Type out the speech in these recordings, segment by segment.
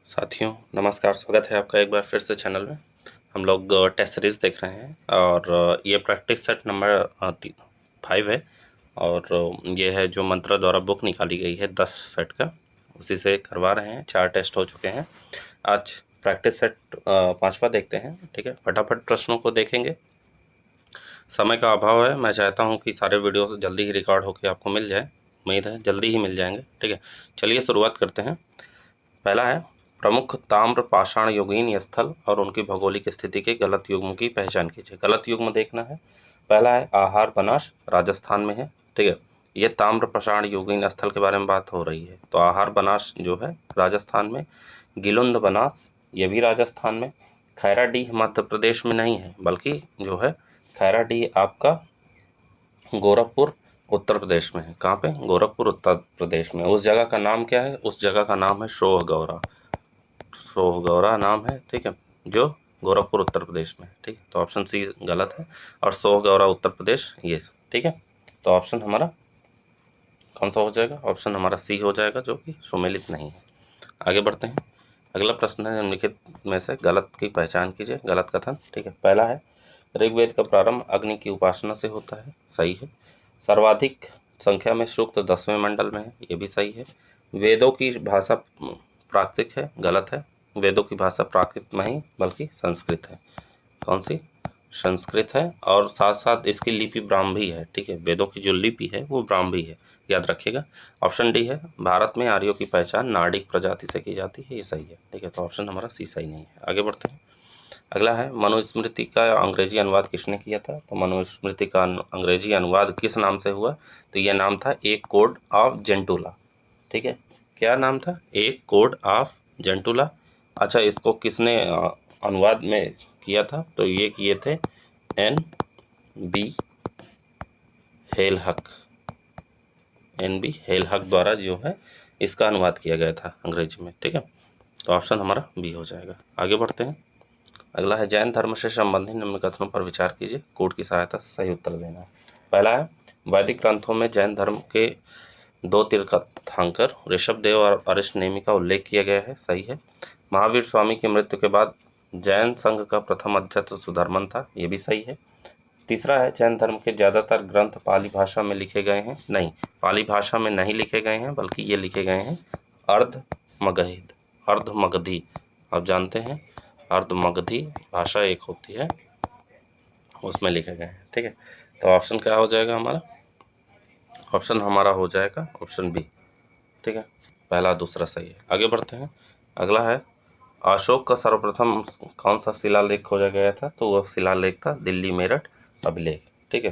साथियों नमस्कार, स्वागत है आपका एक बार फिर से चैनल में। हम लोग टेस्ट सीरीज़ देख रहे हैं और ये प्रैक्टिस सेट नंबर 5 है और ये है जो मंत्रा द्वारा बुक निकाली गई है 10 सेट का, उसी से करवा रहे हैं। 4 टेस्ट हो चुके हैं। आज प्रैक्टिस सेट 5वां देखते हैं। ठीक है, फटाफट प्रश्नों को देखेंगे। समय का अभाव है, मैं चाहता हूँ कि सारे वीडियो जल्दी ही रिकॉर्ड होकर आपको मिल जाए। उम्मीद है जल्दी ही मिल जाएंगे। ठीक है, चलिए शुरुआत करते हैं। पहला है प्रमुख ताम्र पाषाण युगीन स्थल और उनकी भौगोलिक स्थिति के गलत युग्म की पहचान कीजिए। गलत युग्म देखना है। पहला है आहार बनास, राजस्थान में है। ठीक है, ये ताम्र पाषाण युगीन स्थल के बारे में बात हो रही है, तो आहार बनास जो है राजस्थान में। गिलुंद बनास ये भी राजस्थान में। खैराडीह मध्य प्रदेश में नहीं है, बल्कि जो है खैराडीह आपका गोरखपुर उत्तर प्रदेश में है। कहाँ पे? गोरखपुर उत्तर प्रदेश में। उस जगह का नाम क्या है? उस जगह का नाम है सोहगौरा। सोहगौरा नाम है, ठीक है, जो गोरखपुर उत्तर प्रदेश में है। ठीक, तो ऑप्शन सी गलत है और सोहगौरा उत्तर प्रदेश ये। ठीक है, तो ऑप्शन हमारा कौन सा हो जाएगा? ऑप्शन हमारा सी हो जाएगा, जो कि सुमेलित नहीं है। आगे बढ़ते हैं। अगला प्रश्न है निम्नलिखित में से गलत की पहचान कीजिए। गलत कथन। ठीक है, पहला है ऋग्वेद का प्रारंभ अग्नि की उपासना से होता है। सही है। सर्वाधिक संख्या में सूक्त 10वें मंडल में है। ये भी सही है। वेदों की भाषा प्राकृत है। गलत है। वेदों की भाषा प्राकृत नहीं बल्कि संस्कृत है। कौन सी? संस्कृत है, और साथ साथ इसकी लिपि ब्राह्मी है। ठीक है, वेदों की जो लिपि है वो ब्राह्मी है, याद रखिएगा। ऑप्शन डी है भारत में आर्यों की पहचान नाडिक प्रजाति से की जाती है। ये सही है। ठीक है, तो ऑप्शन हमारा सी सही नहीं है। आगे बढ़ते हैं। अगला है मनुस्मृति का अंग्रेजी अनुवाद किसने किया था? तो मनुस्मृति का अंग्रेजी अनुवाद किस नाम से हुआ? तो यह नाम था ए कोड ऑफ जेंटुला। ठीक है, क्या नाम था? ए कोड ऑफ जेंटुला। अच्छा, इसको किसने अनुवाद में किया था? तो ये किए थे NB हेलहक। NB हेलहक द्वारा जो है इसका अनुवाद किया गया था अंग्रेजी में। ठीक है, तो ऑप्शन हमारा बी हो जाएगा। आगे बढ़ते हैं। अगला है जैन धर्म से संबंधित निम्न कथनों पर विचार कीजिए। कोड की सहायता से सही उत्तर देना है। पहला है वैदिक ग्रंथों में जैन धर्म के 2 तीर्थंकर ऋषभदेव और अरिष्टनेमि का उल्लेख किया गया है। सही है। महावीर स्वामी की मृत्यु के बाद जैन संघ का प्रथम अध्यक्ष सुधर्मन था। ये भी सही है। तीसरा है जैन धर्म के ज़्यादातर ग्रंथ पाली भाषा में लिखे गए हैं। नहीं, पाली भाषा में नहीं लिखे गए हैं, बल्कि ये लिखे गए हैं अर्धमगधी। आप जानते हैं अर्धमगधी भाषा एक होती है, उसमें लिखे गए हैं। ठीक है, तो ऑप्शन क्या हो जाएगा हमारा? ऑप्शन हमारा हो जाएगा ऑप्शन बी। ठीक है, पहला दूसरा सही है। आगे बढ़ते हैं। अगला है अशोक का सर्वप्रथम कौन सा शिलालेख खोजा गया था? तो वह शिलालेख था दिल्ली मेरठ अभिलेख। ठीक है,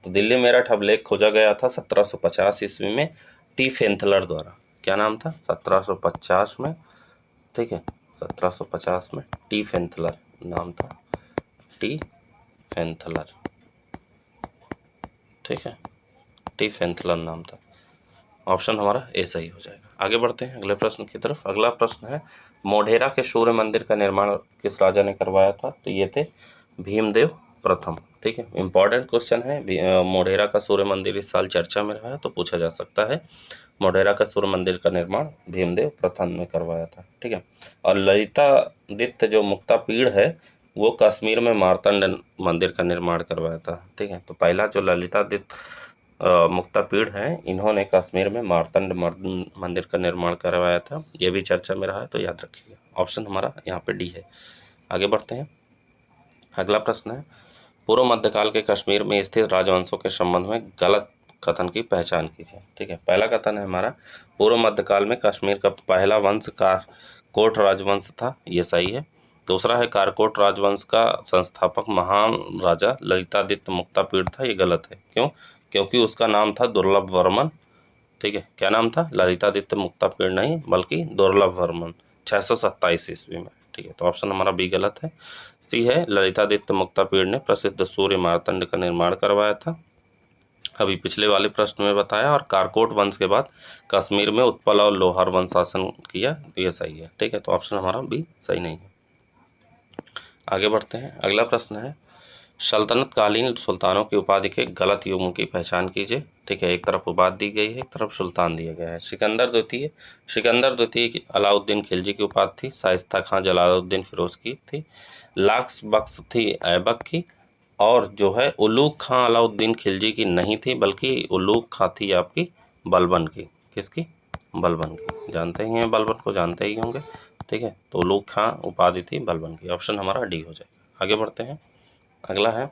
तो दिल्ली मेरठ अभिलेख खोजा गया था 1750 ईस्वी में टी फेंथलर द्वारा। क्या नाम था? 1750 में। ठीक है, 1750 में टी फेंथलर नाम था, टी फेंथलर। ठीक है, टी फेंथलर नाम था। ऑप्शन हमारा ए सही हो जाएगा। आगे बढ़ते हैं अगले प्रश्न की तरफ। अगला प्रश्न है मोढेरा के सूर्य मंदिर का निर्माण किस राजा ने करवाया था? तो ये थे भीमदेव प्रथम। ठीक है, इंपॉर्टेंट क्वेश्चन है। मोढेरा का सूर्य मंदिर इस साल चर्चा में रहा है, तो पूछा जा सकता है। मोढेरा का सूर्य मंदिर का निर्माण भीमदेव प्रथम ने करवाया था। ठीक है, और ललितादित्य जो मुक्ता पीढ़ है वो कश्मीर में मार्तंड मंदिर का निर्माण करवाया था। ठीक है, तो पहला जो ललितादित्य मुक्ता पीढ़ है, इन्होंने कश्मीर में मार्तंड मंदिर का निर्माण करवाया था। ये भी चर्चा में रहा है, तो याद रखिएगा। ऑप्शन हमारा यहाँ पे डी है। आगे बढ़ते हैं। अगला प्रश्न है पूर्व मध्यकाल के कश्मीर में स्थित राजवंशों के संबंध में गलत कथन की पहचान कीजिए। ठीक है, पहला कथन है हमारा पूर्व मध्यकाल में कश्मीर का पहला वंश कारकोट राजवंश था। ये सही है। दूसरा है कारकोट राजवंश का संस्थापक महान राजा ललितादित्य मुक्तापीढ़ था। ये गलत है। क्यों? क्योंकि उसका नाम था दुर्लभ वर्मन। ठीक है, क्या नाम था? ललितादित्य मुक्तापीढ़ नहीं बल्कि दुर्लभ वर्मन, 627 ईस्वी में। ठीक है, तो ऑप्शन हमारा बी गलत है। सी है ललितादित्य मुक्तापीढ़ ने प्रसिद्ध सूर्य मार्तंड का निर्माण करवाया था, अभी पिछले वाले प्रश्न में बताया। और कारकोट वंश के बाद कश्मीर में उत्पल और लोहार वंश शासन किया। ये सही है। ठीक है, तो ऑप्शन हमारा बी सही नहीं है। आगे बढ़ते हैं। अगला प्रश्न है सल्तनतकालीन सुल्तानों की उपाधि के गलत युग्म की पहचान कीजिए। ठीक है, एक तरफ उपाधि दी गई है, एक तरफ सुल्तान दिया गया है। सिकंदर द्वितीय की अलाउद्दीन खिलजी की उपाधि थी। शाइस्ता खां जलालुद्दीन फिरोज की थी। लाक्स बख्श थी ऐबक की। और जो है उलूग खां अलाउद्दीन खिलजी की नहीं थी, बल्कि उलूग खां थी आपकी बलबन की। किसकी? बलबन की। जानते ही हैं, बलबन को जानते ही होंगे। ठीक है, तो उलूग खां उपाधि थी बलबन की। ऑप्शन हमारा डी हो जाएगा। आगे बढ़ते हैं। अगला है,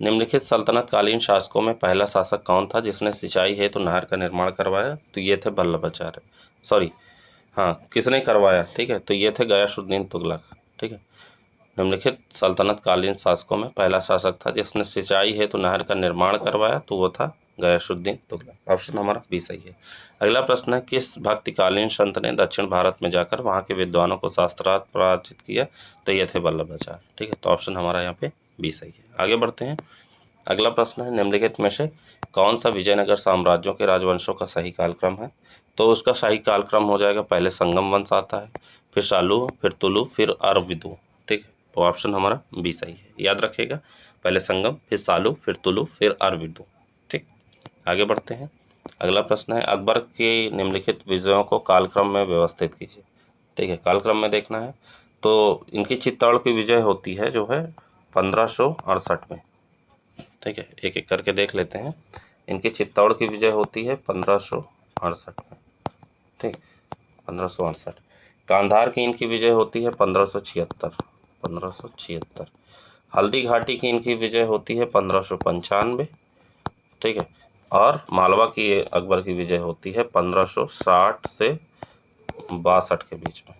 निम्नलिखित सल्तनतकालीन शासकों में पहला शासक कौन था जिसने सिंचाई हेतु नहर का निर्माण करवाया? तो ये थे वल्लभाचार्य, सॉरी हाँ, किसने करवाया? ठीक है, तो ये थे गयासुद्दीन तुगलक। ठीक है, निम्नलिखित सल्तनतकालीन शासकों में पहला शासक था जिसने सिंचाई हेतु नहर का निर्माण करवाया, तो वो था गयासुद्दीन तुगलक। ऑप्शन हमारा बी सही है। अगला प्रश्न है, किस भक्तिकालीन संत ने दक्षिण भारत में जाकर वहाँ के विद्वानों को शास्त्रार्थ पराजित किया? तो ये थे वल्लभाचार्य। ठीक है, तो ऑप्शन हमारा यहाँ पे बी सही है। आगे बढ़ते हैं। अगला प्रश्न है, निम्नलिखित में से कौन सा विजयनगर साम्राज्यों के राजवंशों का सही कालक्रम है? तो उसका सही कालक्रम हो जाएगा, पहले संगम वंश आता है, फिर शालू, फिर तुलु, फिर अरविदु। ठीक है, तो ऑप्शन हमारा बी सही है। याद रखिएगा, पहले संगम, फिर सालू, फिर तुलु, फिर अरविदु। ठीक, आगे बढ़ते हैं। अगला प्रश्न है, अकबर के निम्नलिखित विजयों को कालक्रम में व्यवस्थित कीजिए। ठीक है, कालक्रम में देखना है तो इनकी चित्तौड़ की विजय होती है जो है 1568 में। ठीक है, एक एक करके देख लेते हैं। इनकी चित्तौड़ की विजय होती है 1568 में। ठीक, 1568। कांधार की इनकी विजय होती है 1576। हल्दी घाटी की इनकी विजय होती है 1595। ठीक है, और मालवा की अकबर की विजय होती है 1560 से 62 के बीच में।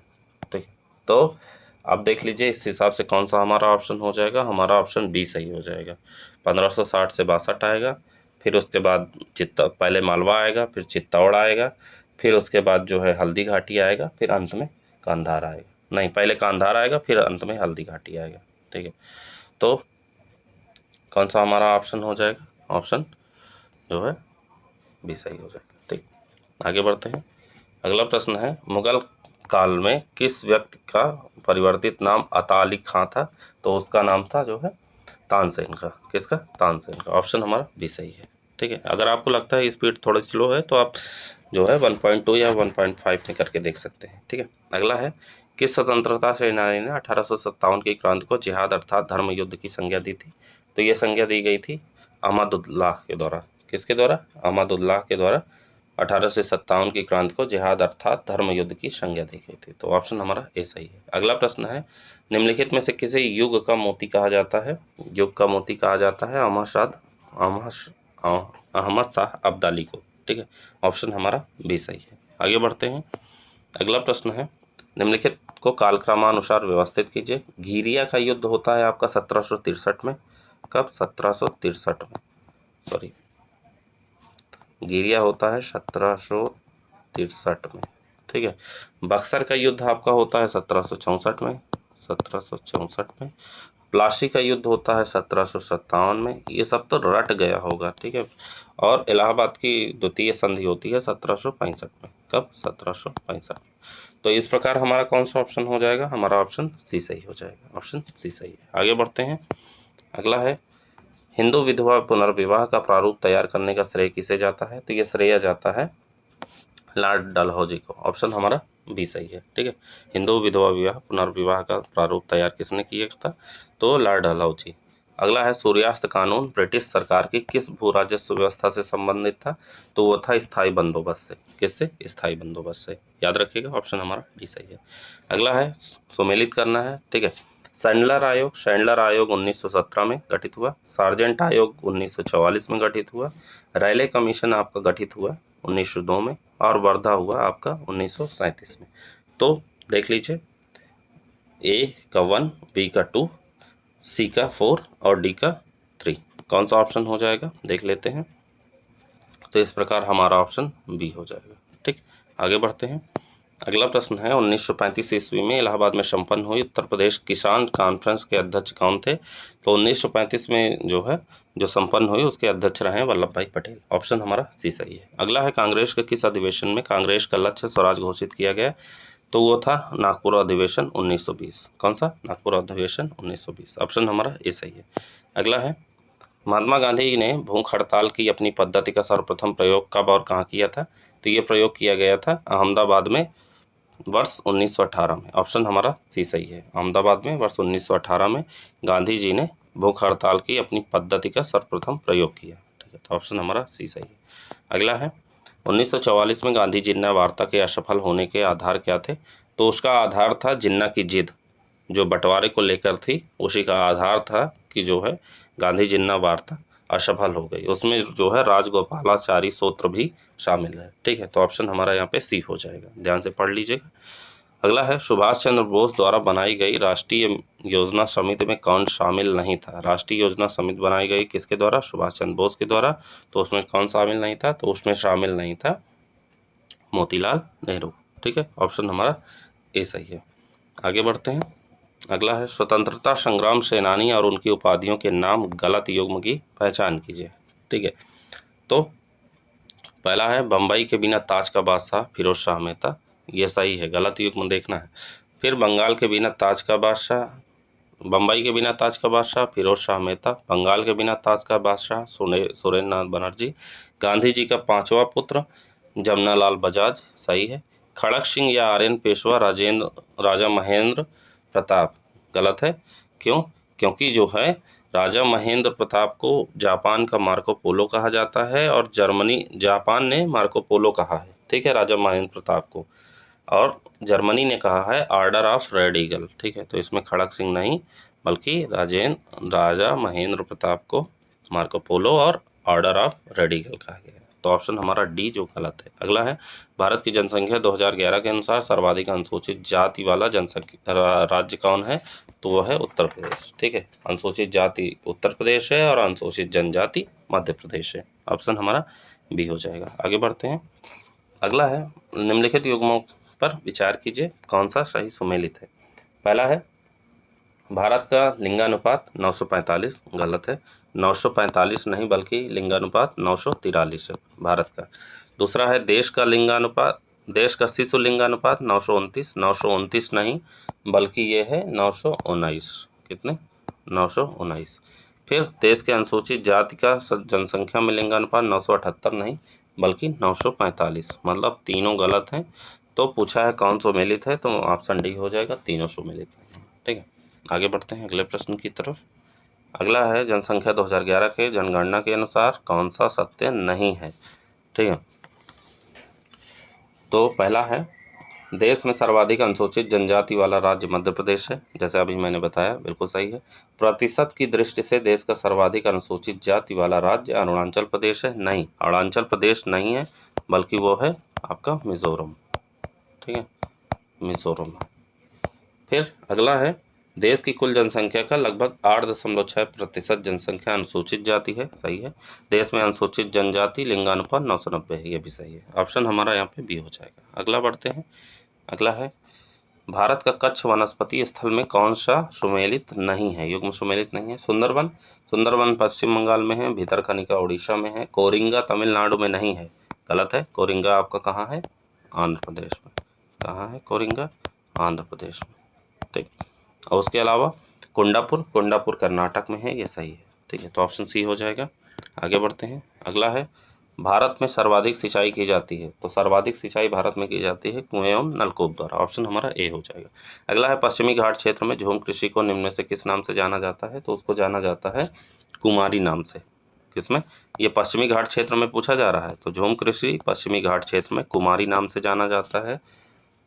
ठीक, तो आप देख लीजिए इस हिसाब से कौन सा हमारा ऑप्शन हो जाएगा। हमारा ऑप्शन बी सही हो जाएगा। 1560 से 62 आएगा, फिर उसके बाद पहले मालवा आएगा, फिर चित्तौड़ आएगा, फिर उसके बाद जो है हल्दी घाटी आएगा, फिर अंत में कांधार आएगा। नहीं, पहले कांधार आएगा, फिर अंत में हल्दी घाटी आएगा। ठीक है, तो कौन सा हमारा ऑप्शन हो जाएगा? ऑप्शन जो है बी सही हो जाएगा। ठीक, आगे बढ़ते हैं। अगला प्रश्न है, मुगल काल में किस व्यक्ति का परिवर्तित नाम अता अली खां था? तो उसका नाम था जो है तानसेन का। किसका? तानसेन का। ऑप्शन हमारा बी सही है। ठीक है, अगर आपको लगता है स्पीड थोड़ी स्लो है तो आप जो है 1.2 या 1.5 में करके देख सकते हैं। ठीक है, अगला है, किस स्वतंत्रता सेनानी ने 1857 की क्रांति को जिहाद अर्थात धर्म युद्ध की संज्ञा दी थी? तो ये संज्ञा दी गई थी अहमदुल्लाह के द्वारा। किसके द्वारा? अहमदुल्लाह के द्वारा 1857 की क्रांति को जिहाद अर्थात धर्म युद्ध की संज्ञा दी गई थी। तो ऑप्शन हमारा ए सही है। अगला प्रश्न है, निम्नलिखित में से किसे युग का मोती कहा जाता है? युग का मोती कहा जाता है अहमद शाह अब्दाली को। ठीक है, ऑप्शन हमारा बी सही है। आगे बढ़ते हैं। अगला प्रश्न है, निम्नलिखित को कालक्रमानुसार व्यवस्थित कीजिए। घिरिया का युद्ध होता है आपका 1763 में। कब? 1763 में, सॉरी, घिरिया होता है 1763 में। ठीक है, बक्सर का युद्ध आपका होता है 1764 में। 1764 में। प्लासी का युद्ध होता है 1757 में। ये सब तो रट गया होगा। ठीक है, और इलाहाबाद की द्वितीय संधि होती है 1765 में। कब? 1765 में। तो इस प्रकार हमारा कौन सा ऑप्शन हो जाएगा? हमारा ऑप्शन सी सही हो जाएगा। ऑप्शन सी सही है। आगे बढ़ते हैं। अगला है, हिंदू विधवा पुनर्विवाह का प्रारूप तैयार करने का श्रेय किसे जाता है? तो ये श्रेय जाता है लॉर्ड डलहौजी को। ऑप्शन हमारा बी सही है। ठीक है, हिंदू विधवा विवाह पुनर्विवाह का प्रारूप तैयार किसने किया था? तो लॉर्ड डलहौजी। अगला है, सूर्यास्त कानून ब्रिटिश सरकार की किस भू राजस्व व्यवस्था से संबंधित था? तो वो था स्थायी बंदोबस्त से। किससे? स्थायी बंदोबस्त से। याद रखिएगा, ऑप्शन हमारा डी सही है। अगला है, सुमेलित करना है। ठीक है, सैंडलर आयोग 1917 में गठित हुआ। सार्जेंट आयोग 1944 में गठित हुआ। रैले कमीशन आपका गठित हुआ 1902 में, और वर्धा हुआ आपका 1937 में। तो देख लीजिए, ए का 1, बी का 2, सी का 4 और डी का 3, कौन सा ऑप्शन हो जाएगा देख लेते हैं। तो इस प्रकार हमारा ऑप्शन बी हो जाएगा। ठीक, आगे बढ़ते हैं। अगला प्रश्न है, 1935 ईस्वी में इलाहाबाद में संपन्न हुई उत्तर प्रदेश किसान कॉन्फ्रेंस के अध्यक्ष कौन थे? तो 1935 में जो है जो संपन्न हुई उसके अध्यक्ष रहे वल्लभ भाई पटेल। ऑप्शन हमारा सी सही है। अगला है, कांग्रेस के किस अधिवेशन में कांग्रेस का लक्ष्य स्वराज घोषित किया गया? तो वो था नागपुर अधिवेशन 1920। कौन सा? नागपुर अधिवेशन 1920। ऑप्शन हमारा ए सही है। अगला है, महात्मा गांधी ने भूख हड़ताल की अपनी पद्धति का सर्वप्रथम प्रयोग कब और कहाँ किया था? तो ये प्रयोग किया गया था अहमदाबाद में वर्ष 1918 में। ऑप्शन हमारा सी सही है। अहमदाबाद में वर्ष 1918 में गांधी जी ने भूख हड़ताल की अपनी पद्धति का सर्वप्रथम प्रयोग किया। ठीक है, तो ऑप्शन हमारा सी सही है। अगला है, 1944 में गांधी जिन्ना वार्ता के असफल होने के आधार क्या थे? तो उसका आधार था जिन्ना की जिद, जो बंटवारे को लेकर थी, उसी का आधार था कि जो है गांधी जिन्ना वार्ता असफल हो गई। उसमें जो है राजगोपालाचारी सूत्र भी शामिल है। ठीक है, तो ऑप्शन हमारा यहाँ पे सी हो जाएगा, ध्यान से पढ़ लीजिएगा। अगला है, सुभाष चंद्र बोस द्वारा बनाई गई राष्ट्रीय योजना समिति में कौन शामिल नहीं था? राष्ट्रीय योजना समिति बनाई गई किसके द्वारा? सुभाष चंद्र बोस के द्वारा। तो उसमें कौन शामिल नहीं था? तो उसमें शामिल नहीं था मोतीलाल नेहरू। ठीक है, ऑप्शन हमारा ए सही है। आगे बढ़ते हैं। अगला है, स्वतंत्रता संग्राम सेनानी और उनकी उपाधियों के नाम गलत युग्म की पहचान कीजिए। ठीक है, तो पहला है, बम्बई के बिना ताज का बादशाह फिरोज शाह मेहता, ये सही है, गलत युग्म देखना है। फिर बंगाल के बिना ताज का बादशाह, बम्बई के बिना ताज का बादशाह फिरोज शाह मेहता, बंगाल के बिना ताज का बादशाह सुरेंद्र नाथ बनर्जी, गांधी जी का पांचवा पुत्र जमनालाल बजाज, सही है। खड़क सिंह या आर्यन पेशवा राजा महेंद्र प्रताप, गलत है। क्यों? क्योंकि जो है राजा महेंद्र प्रताप को जापान का मार्को पोलो कहा जाता है और जापान ने मार्को पोलो कहा है। ठीक है, राजा महेंद्र प्रताप को, और जर्मनी ने कहा है ऑर्डर ऑफ रेड ईगल। ठीक है, तो इसमें खड़क सिंह नहीं बल्कि राजा महेंद्र प्रताप को मार्को पोलो और ऑर्डर ऑफ रेड ईगल कहा गया है। तो ऑप्शन हमारा डी जो गलत है। अगला है, भारत की जनसंख्या 2011 के अनुसार सर्वाधिक अनुसूचित जाति वाला जनसंख्या राज्य कौन है? तो वह है उत्तर प्रदेश। ठीक है, अनुसूचित जाति उत्तर प्रदेश है और अनुसूचित जनजाति मध्य प्रदेश है। ऑप्शन हमारा बी हो जाएगा। आगे बढ़ते हैं। अगला है, निम्नलिखित युग्मों पर विचार कीजिए, कौन सा सही सुमेलित है? पहला है, भारत का लिंगानुपात 945, गलत है। 945 नहीं बल्कि लिंगानुपात 943 है भारत का। दूसरा है, देश का शिशु लिंगानुपात 929, 929 नहीं बल्कि ये है 919। कितने? 919। फिर देश के अनुसूचित जाति का जनसंख्या में लिंगानुपात 978 नहीं बल्कि 945, मतलब तीनों गलत हैं। तो पूछा है कौन सुमेलित है, तो ऑप्शन डी हो जाएगा, तीनों सुमेलित हैं। ठीक है, आगे बढ़ते हैं अगले प्रश्न की तरफ। अगला है, जनसंख्या 2011 के जनगणना के अनुसार कौन सा सत्य नहीं है? ठीक है, तो पहला है, देश में सर्वाधिक अनुसूचित जनजाति वाला राज्य मध्य प्रदेश है, जैसे अभी मैंने बताया, बिल्कुल सही है। प्रतिशत की दृष्टि से देश का सर्वाधिक अनुसूचित जाति वाला राज्य अरुणाचल प्रदेश है, नहीं, अरुणाचल प्रदेश नहीं है बल्कि वो है आपका मिजोरम। ठीक है, मिजोरम। फिर अगला है, देश की कुल जनसंख्या का लगभग 8.6% जनसंख्या अनुसूचित जाति है, सही है। देश में अनुसूचित जनजाति लिंगानुपात 990 है, ये भी सही है। ऑप्शन हमारा यहाँ पे बी हो जाएगा। अगला बढ़ते हैं। अगला है, भारत का कच्छ वनस्पति स्थल में कौन सा सुमेलित नहीं है, युग्म सुमेलित नहीं है? सुंदरवन, सुंदरवन पश्चिम बंगाल में है, भितरकनिका उड़ीसा में है, कोरिंगा तमिलनाडु में नहीं है, गलत है। कोरिंगा आपका कहाँ है? आंध्र प्रदेश में। कहाँ है कोरिंगा? आंध्र प्रदेश में। ठीक, और उसके अलावा कुंडापुर कर्नाटक में है, ये सही है। ठीक है, तो ऑप्शन सी हो जाएगा। आगे बढ़ते हैं। अगला है, भारत में सर्वाधिक सिंचाई की जाती है, तो सर्वाधिक सिंचाई भारत में की जाती है कुएं एवं नलकूप द्वारा। ऑप्शन हमारा ए हो जाएगा। अगला है, पश्चिमी घाट क्षेत्र में झूम कृषि को निम्न में से किस नाम से जाना जाता है? तो उसको जाना जाता है कुमारी नाम से। किसमें? ये पश्चिमी घाट क्षेत्र में पूछा जा रहा है, तो झूम कृषि पश्चिमी घाट क्षेत्र में कुमारी नाम से जाना जाता है।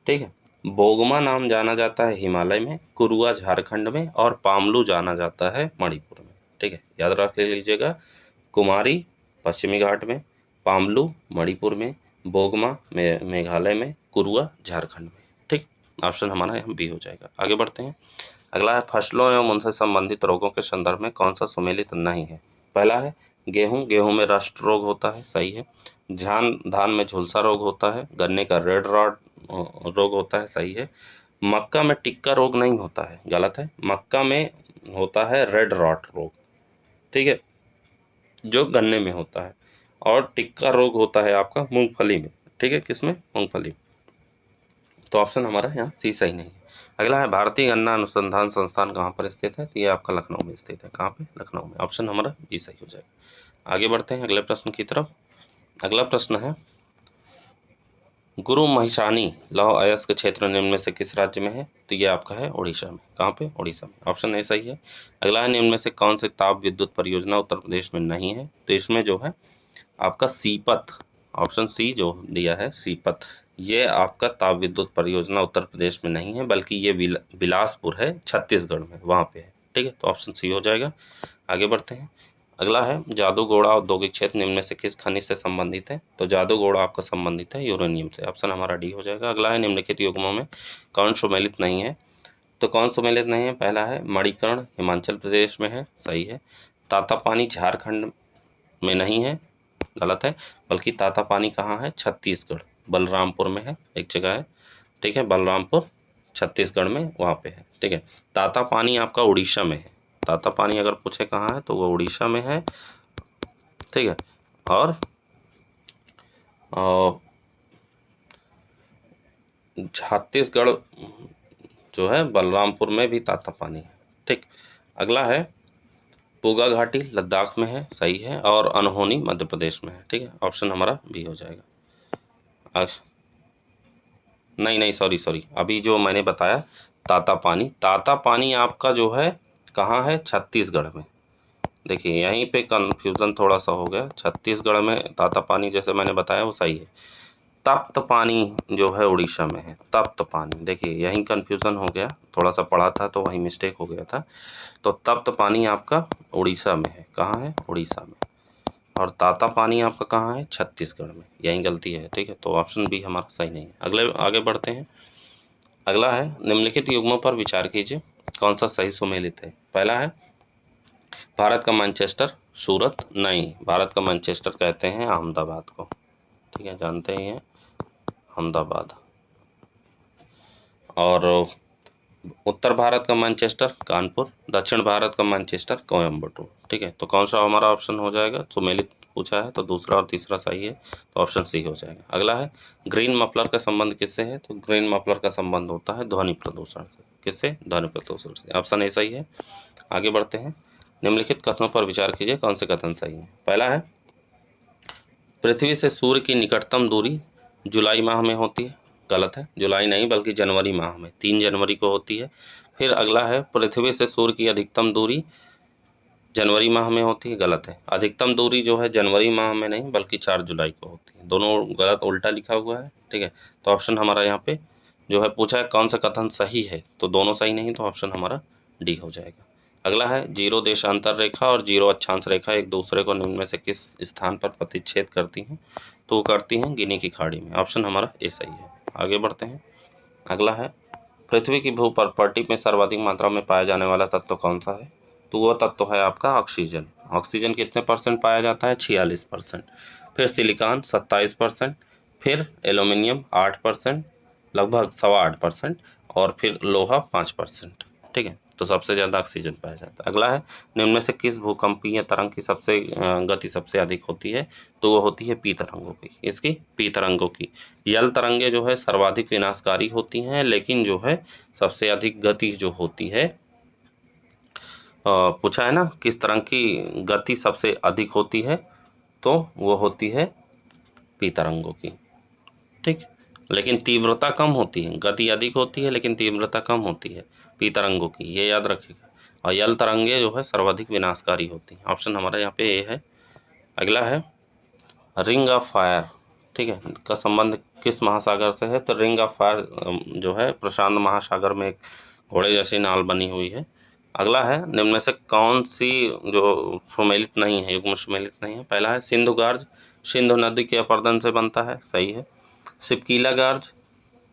ठीक है, बोगमा नाम जाना जाता है हिमालय में, कुरुआ झारखंड में, और पामलू जाना जाता है मणिपुर में। ठीक है, याद रख लीजिएगा, कुमारी पश्चिमी घाट में, पामलू मणिपुर में, बोगमा मेघालय में, कुरुआ झारखंड में। ठीक, ऑप्शन हमारा यहाँ बी हो जाएगा। आगे बढ़ते हैं। अगला है, फसलों एवं उनसे संबंधित रोगों के संदर्भ में कौन सा सुमेलित नहीं है? पहला है, गेहूं में रस्ट रोग होता है, सही है। धान में झुलसा रोग होता है, गन्ने का रेड रॉट रोग होता है, सही है। मक्का में टिक्का रोग नहीं होता है, गलत है। मक्का में होता है रेड रॉट रोग, ठीक है, जो गन्ने में होता है, और टिक्का रोग होता है आपका मूंगफली में। ठीक है, किसमें? मूंगफली। तो ऑप्शन हमारा यहाँ सी सही नहीं है। अगला है भारतीय गन्ना अनुसंधान संस्थान कहाँ पर स्थित है? तो ये आपका लखनऊ में स्थित है। कहाँ पे? लखनऊ में। ऑप्शन हमारा बी सही हो जाएगा। आगे बढ़ते हैं अगले प्रश्न की तरफ। अगला प्रश्न है गुरु महिषानी लौह अयस्क क्षेत्र निम्न में से किस राज्य में है? तो ये आपका है उड़ीसा में। कहाँ पे? उड़ीसा में। ऑप्शन ए सही है। अगला है निम्न में से कौन से ताप विद्युत परियोजना उत्तर प्रदेश में नहीं है? तो इसमें जो है आपका सीपत, ऑप्शन सी जो दिया है सीपत, ये आपका ताप विद्युत परियोजना उत्तर प्रदेश में नहीं है, बल्कि ये बिलासपुर है छत्तीसगढ़ में, वहाँ पे है। ठीक है, तो ऑप्शन सी हो जाएगा। आगे बढ़ते हैं। अगला है जादूगोड़ा औद्योगिक क्षेत्र निम्न में से किस खनिज से संबंधित है? तो जादूगोड़ा आपका संबंधित है यूरेनियम से। ऑप्शन हमारा डी हो जाएगा। अगला है निम्नलिखित युग्मों में कौन सुमेलित नहीं है? तो कौन सुमेलित नहीं है? पहला है मणिकर्ण, हिमाचल प्रदेश में है, सही है। तातापानी झारखंड में नहीं है, गलत है, बल्कि तातापानी कहाँ है? छत्तीसगढ़, बलरामपुर में है, एक जगह है। ठीक है, बलरामपुर छत्तीसगढ़ में, वहाँ पे है। ठीक है, तातापानी आपका उड़ीसा में है। तातापानी अगर पूछे कहाँ है तो वो उड़ीसा में है। ठीक है, और छत्तीसगढ़ जो है बलरामपुर में भी तातापानी है। ठीक, अगला है पूगा घाटी लद्दाख में है, सही है, और अनहोनी मध्य प्रदेश में है। ठीक है, ऑप्शन हमारा बी हो जाएगा। नहीं सॉरी, अभी जो मैंने बताया तातापानी आपका जो है कहाँ है? छत्तीसगढ़ में। देखिए यहीं पे कन्फ्यूज़न थोड़ा सा हो गया। छत्तीसगढ़ में तातापानी जैसे मैंने बताया वो सही है। तप्त पानी जो है उड़ीसा में है, तप्त पानी। देखिए यहीं कन्फ्यूज़न हो गया, थोड़ा सा पढ़ा था तो वहीं मिस्टेक हो गया था। तो तप्त पानी आपका उड़ीसा में है। कहाँ है? उड़ीसा में। और तातापानी आपका कहाँ है? छत्तीसगढ़ में। यहीं गलती है। ठीक है, तो ऑप्शन बी हमारा सही नहीं है। आगे बढ़ते हैं। अगला है निम्नलिखित युग्मों पर विचार कीजिए, कौन सा सही सुमेलित है? पहला है भारत का मैनचेस्टर, सूरत नहीं, भारत का मैनचेस्टर कहते हैं अहमदाबाद को। ठीक है, जानते ही हैं अहमदाबाद। और उत्तर भारत का मैनचेस्टर कानपुर, दक्षिण भारत का मैनचेस्टर कोयम्बटूर। ठीक है, तो कौन सा हमारा ऑप्शन हो जाएगा? सुमेलित पूछा है तो दूसरा और तीसरा सही है, तो ऑप्शन सी हो जाएगा। अगला है ग्रीन मफलर का संबंध किससे है? तो ग्रीन मफलर का संबंध होता है ध्वनि प्रदूषण से। किससे? ध्वनि प्रदूषण से। ऑप्शन ए सही है। आगे बढ़ते हैं। निम्नलिखित कथनों पर विचार कीजिए, कौन से कथन सही है? पहला है पृथ्वी से सूर्य की निकटतम दूरी जुलाई माह में होती है, गलत है। जुलाई नहीं बल्कि जनवरी माह में, 3 जनवरी को होती है। फिर अगला है पृथ्वी से सूर्य की अधिकतम दूरी जनवरी माह में होती है, गलत है। अधिकतम दूरी जो है जनवरी माह में नहीं बल्कि 4 जुलाई को होती है। दोनों गलत, उल्टा लिखा हुआ है। ठीक है, तो ऑप्शन हमारा यहाँ पे जो है पूछा है कौन सा कथन सही है, तो दोनों सही नहीं, तो ऑप्शन हमारा डी हो जाएगा। अगला है जीरो देशांतर रेखा और जीरो अक्षांश रेखा एक दूसरे को निम्न में से किस स्थान पर प्रतिच्छेद करती हैं? तो वो करती हैं गिनी की खाड़ी में। ऑप्शन हमारा ए सही है। आगे बढ़ते हैं। अगला है पृथ्वी की भू प्रॉपर्टी में सर्वाधिक मात्रा में पाया जाने वाला तत्व कौन सा है? तो वह तत्व है आपका ऑक्सीजन। ऑक्सीजन कितने % पाया जाता है? 46%। फिर सिलिकॉन 27%, फिर एल्यूमिनियम 8%, लगभग 8.25%, और फिर लोहा 5%। ठीक है, तो सबसे ज़्यादा ऑक्सीजन पाया जाता है। अगला है निम्न में से किस भूकंपीय तरंग की सबसे गति सबसे अधिक होती है? तो वो होती है पी तरंगों की। इसकी पी तरंगों की। यल तरंगे जो है सर्वाधिक विनाशकारी होती हैं, लेकिन जो है सबसे अधिक गति जो होती है, पूछा है ना किस तरंग की गति सबसे अधिक होती है, तो वो होती है पी तरंगों की। ठीक, लेकिन तीव्रता कम होती है। गति अधिक होती है लेकिन तीव्रता कम होती है पी तरंगों की, ये याद रखिएगा। और यल तरंगे जो है सर्वाधिक विनाशकारी होती हैं। ऑप्शन हमारा यहाँ पे ए है। अगला है रिंग ऑफ फायर, ठीक है, का संबंध किस महासागर से है? तो रिंग ऑफ फायर जो है प्रशांत महासागर में एक घोड़े जैसी नाल बनी हुई है। अगला है निम्न में से कौन सी जो सुमेलित नहीं है, युग्म सुमेलित नहीं है? पहला है सिंधु गार्ज, सिंधु नदी के अपरदन से बनता है, सही है। सिपकीला गार्ज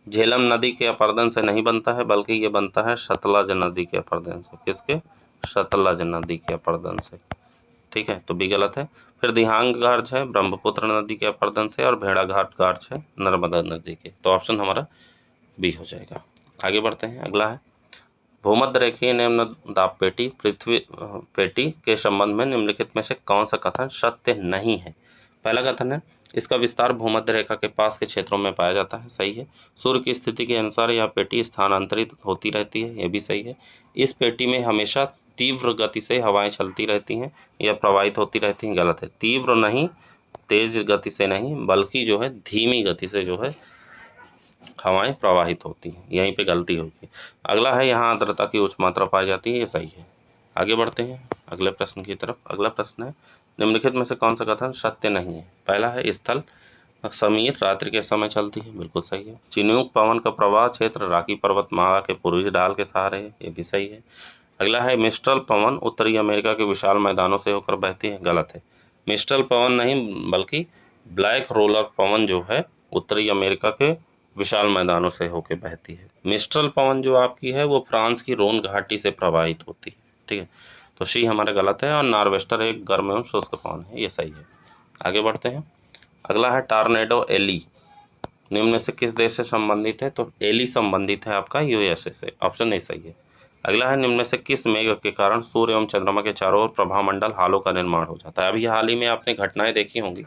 झेलम नदी के अपरदन से नहीं बनता है, बल्कि ये बनता है सतलज नदी के अपरदन से। किसके? सतलज नदी के अपरदन से। ठीक है, तो भी गलत है। फिर दिहांग गार्ज है ब्रह्मपुत्र नदी के अपरदन से, और भेड़ाघाट गार्ज है नर्मदा नदी के। तो ऑप्शन हमारा बी हो जाएगा। आगे बढ़ते हैं। अगला है भूमध्य रेखीय निम्न दाब पेटी पृथ्वी पेटी के संबंध में निम्नलिखित में से कौन सा कथन सत्य नहीं है? पहला कथन है इसका विस्तार भूमध्य रेखा के पास के क्षेत्रों में पाया जाता है, सही है। सूर्य की स्थिति के अनुसार यह पेटी स्थानांतरित होती रहती है, यह भी सही है। इस पेटी में हमेशा तीव्र गति से हवाएं चलती रहती हैं या प्रवाहित होती रहती हैं, गलत है। तीव्र नहीं, तेज गति से नहीं, बल्कि जो है धीमी गति से जो है हवाएं प्रवाहित होती हैं, यहीं पे गलती होगी। अगला है यहाँ आर्द्रता की उच्च मात्रा पाई जाती है, ये सही है। आगे बढ़ते हैं अगले प्रश्न की तरफ। अगला प्रश्न है निम्नलिखित में से कौन सा कथन सत्य नहीं है। पहला है स्थल समीर रात्रि के समय चलती है, बिल्कुल सही है। चिन्युक पवन का प्रवाह क्षेत्र राकी पर्वतमाला के पूर्वी ढाल के सहारे है, ये भी सही है। अगला है मिस्ट्रल पवन उत्तरी अमेरिका के विशाल मैदानों से होकर बहती है, गलत है। मिस्ट्रल पवन नहीं बल्कि ब्लैक रोलर पवन जो है उत्तरी अमेरिका के विशाल मैदानों से होकर बहती है। मिस्ट्रल पवन जो आपकी है वो फ्रांस की रोन घाटी से प्रवाहित होती है, ठीक है। तो सी हमारा गलत है और नार्वेस्टर एक गर्म एवं शुष्क पवन है, ये सही है। आगे बढ़ते हैं। अगला है टॉर्नेडो एली निम्न में से किस देश से संबंधित है। तो एली संबंधित है आपका यूएसए से, ऑप्शन ए सही है। अगला है निम्न में से किस मेघ के कारण सूर्य एवं चंद्रमा के चारों ओर प्रभामंडल हालों का निर्माण हो जाता है। अभी हाल ही में आपने घटनाएं देखी होंगी,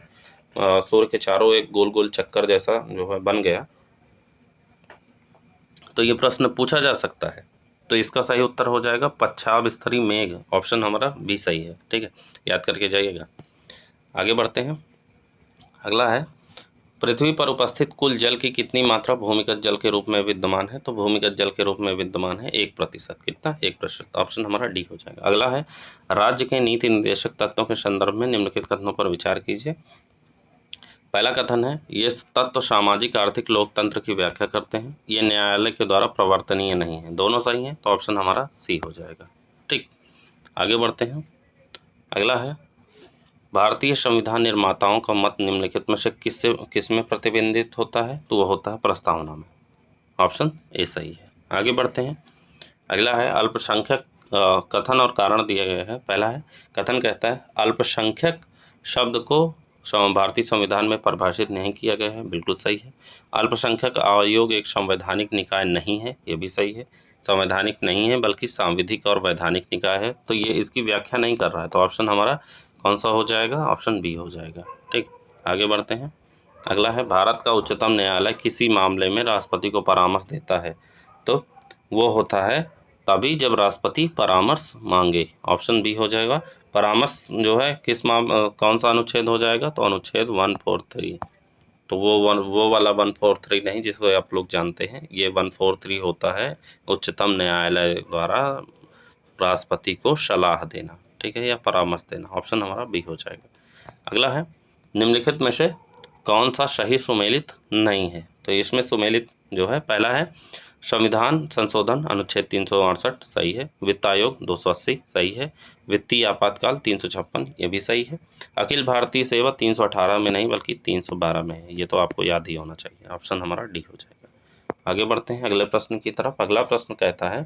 सूर्य के चारों एक गोल गोल चक्कर जैसा जो है बन गया। तो ये प्रश्न पूछा जा सकता है, तो इसका सही उत्तर हो जाएगा पच्छाद स्तरीय मेघ, ऑप्शन हमारा बी सही है, ठीक है, याद करके जाइएगा। आगे बढ़ते हैं। अगला है पृथ्वी पर उपस्थित कुल जल की कितनी मात्रा भूमिगत जल के रूप में विद्यमान है। तो भूमिगत जल के रूप में विद्यमान है 1%, कितना 1%, ऑप्शन हमारा डी हो जाएगा। अगला है राज्य के नीति निर्देशक तत्वों के संदर्भ में निम्नलिखित कथनों पर विचार कीजिए। पहला कथन है ये तत्व सामाजिक आर्थिक लोकतंत्र की व्याख्या करते हैं, ये न्यायालय के द्वारा प्रवर्तनीय नहीं है, दोनों सही हैं, तो ऑप्शन हमारा सी हो जाएगा, ठीक। आगे बढ़ते हैं। अगला है भारतीय संविधान निर्माताओं का मत निम्नलिखित में से किसमें प्रतिबिंबित होता है। तो वह होता है प्रस्तावना में, ऑप्शन ए सही है। आगे बढ़ते हैं। अगला है अल्पसंख्यक कथन और कारण दिए गए हैं। पहला है कथन कहता है अल्पसंख्यक शब्द को भारतीय संविधान में परिभाषित नहीं किया गया है, बिल्कुल सही है। अल्पसंख्यक आयोग एक संवैधानिक निकाय नहीं है, ये भी सही है। संवैधानिक नहीं है बल्कि सांविधिक और वैधानिक निकाय है, तो ये इसकी व्याख्या नहीं कर रहा है, तो ऑप्शन हमारा कौन सा हो जाएगा, ऑप्शन बी हो जाएगा, ठीक। आगे बढ़ते हैं। अगला है भारत का उच्चतम न्यायालय किसी मामले में राष्ट्रपति को परामर्श देता है। तो वो होता है तभी जब राष्ट्रपति परामर्श मांगे, ऑप्शन बी हो जाएगा। परामर्श जो है कौन सा अनुच्छेद हो जाएगा, तो अनुच्छेद 143। तो वो वाला 143 नहीं जिसको आप लोग जानते हैं, ये 143 होता है उच्चतम न्यायालय द्वारा राष्ट्रपति को सलाह देना, ठीक है, या परामर्श देना, ऑप्शन हमारा बी हो जाएगा। अगला है निम्नलिखित में से कौन सा सही सुमेलित नहीं है। तो इसमें सुमेलित जो है पहला है संविधान संशोधन अनुच्छेद 368 सही है। वित्त आयोग 280 सही है। वित्तीय आपातकाल 356 ये भी सही है। अखिल भारतीय सेवा 318 में नहीं बल्कि 312 में है, ये तो आपको याद ही होना चाहिए, ऑप्शन हमारा डी हो जाएगा। आगे बढ़ते हैं अगले प्रश्न की तरफ। अगला प्रश्न कहता है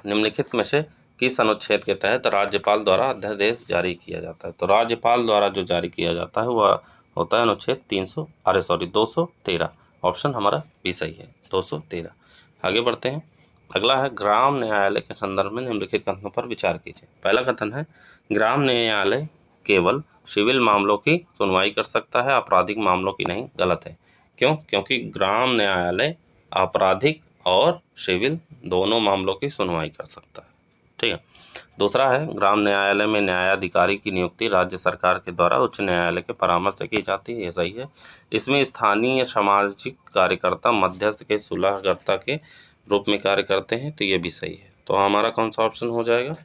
निम्नलिखित में से किस अनुच्छेद के तहत राज्यपाल द्वारा अध्यादेश जारी किया जाता है। तो राज्यपाल द्वारा जो जारी किया जाता है वह होता है अनुच्छेद 213, ऑप्शन हमारा भी सही है, 213। आगे बढ़ते हैं। अगला है ग्राम न्यायालय के संदर्भ में निम्नलिखित कथनों पर विचार कीजिए। पहला कथन है ग्राम न्यायालय केवल सिविल मामलों की सुनवाई कर सकता है, आपराधिक मामलों की नहीं, गलत है। क्यों? क्योंकि ग्राम न्यायालय आपराधिक और सिविल दोनों मामलों की सुनवाई कर सकता है, ठीक है। दूसरा है ग्राम न्यायालय में न्यायाधिकारी की नियुक्ति राज्य सरकार के द्वारा उच्च न्यायालय के परामर्श से की जाती है, ये सही है। इसमें स्थानीय सामाजिक कार्यकर्ता मध्यस्थ के सुलहकर्ता के रूप में कार्य करते हैं, तो ये भी सही है। तो हमारा कौन सा ऑप्शन हो जाएगा,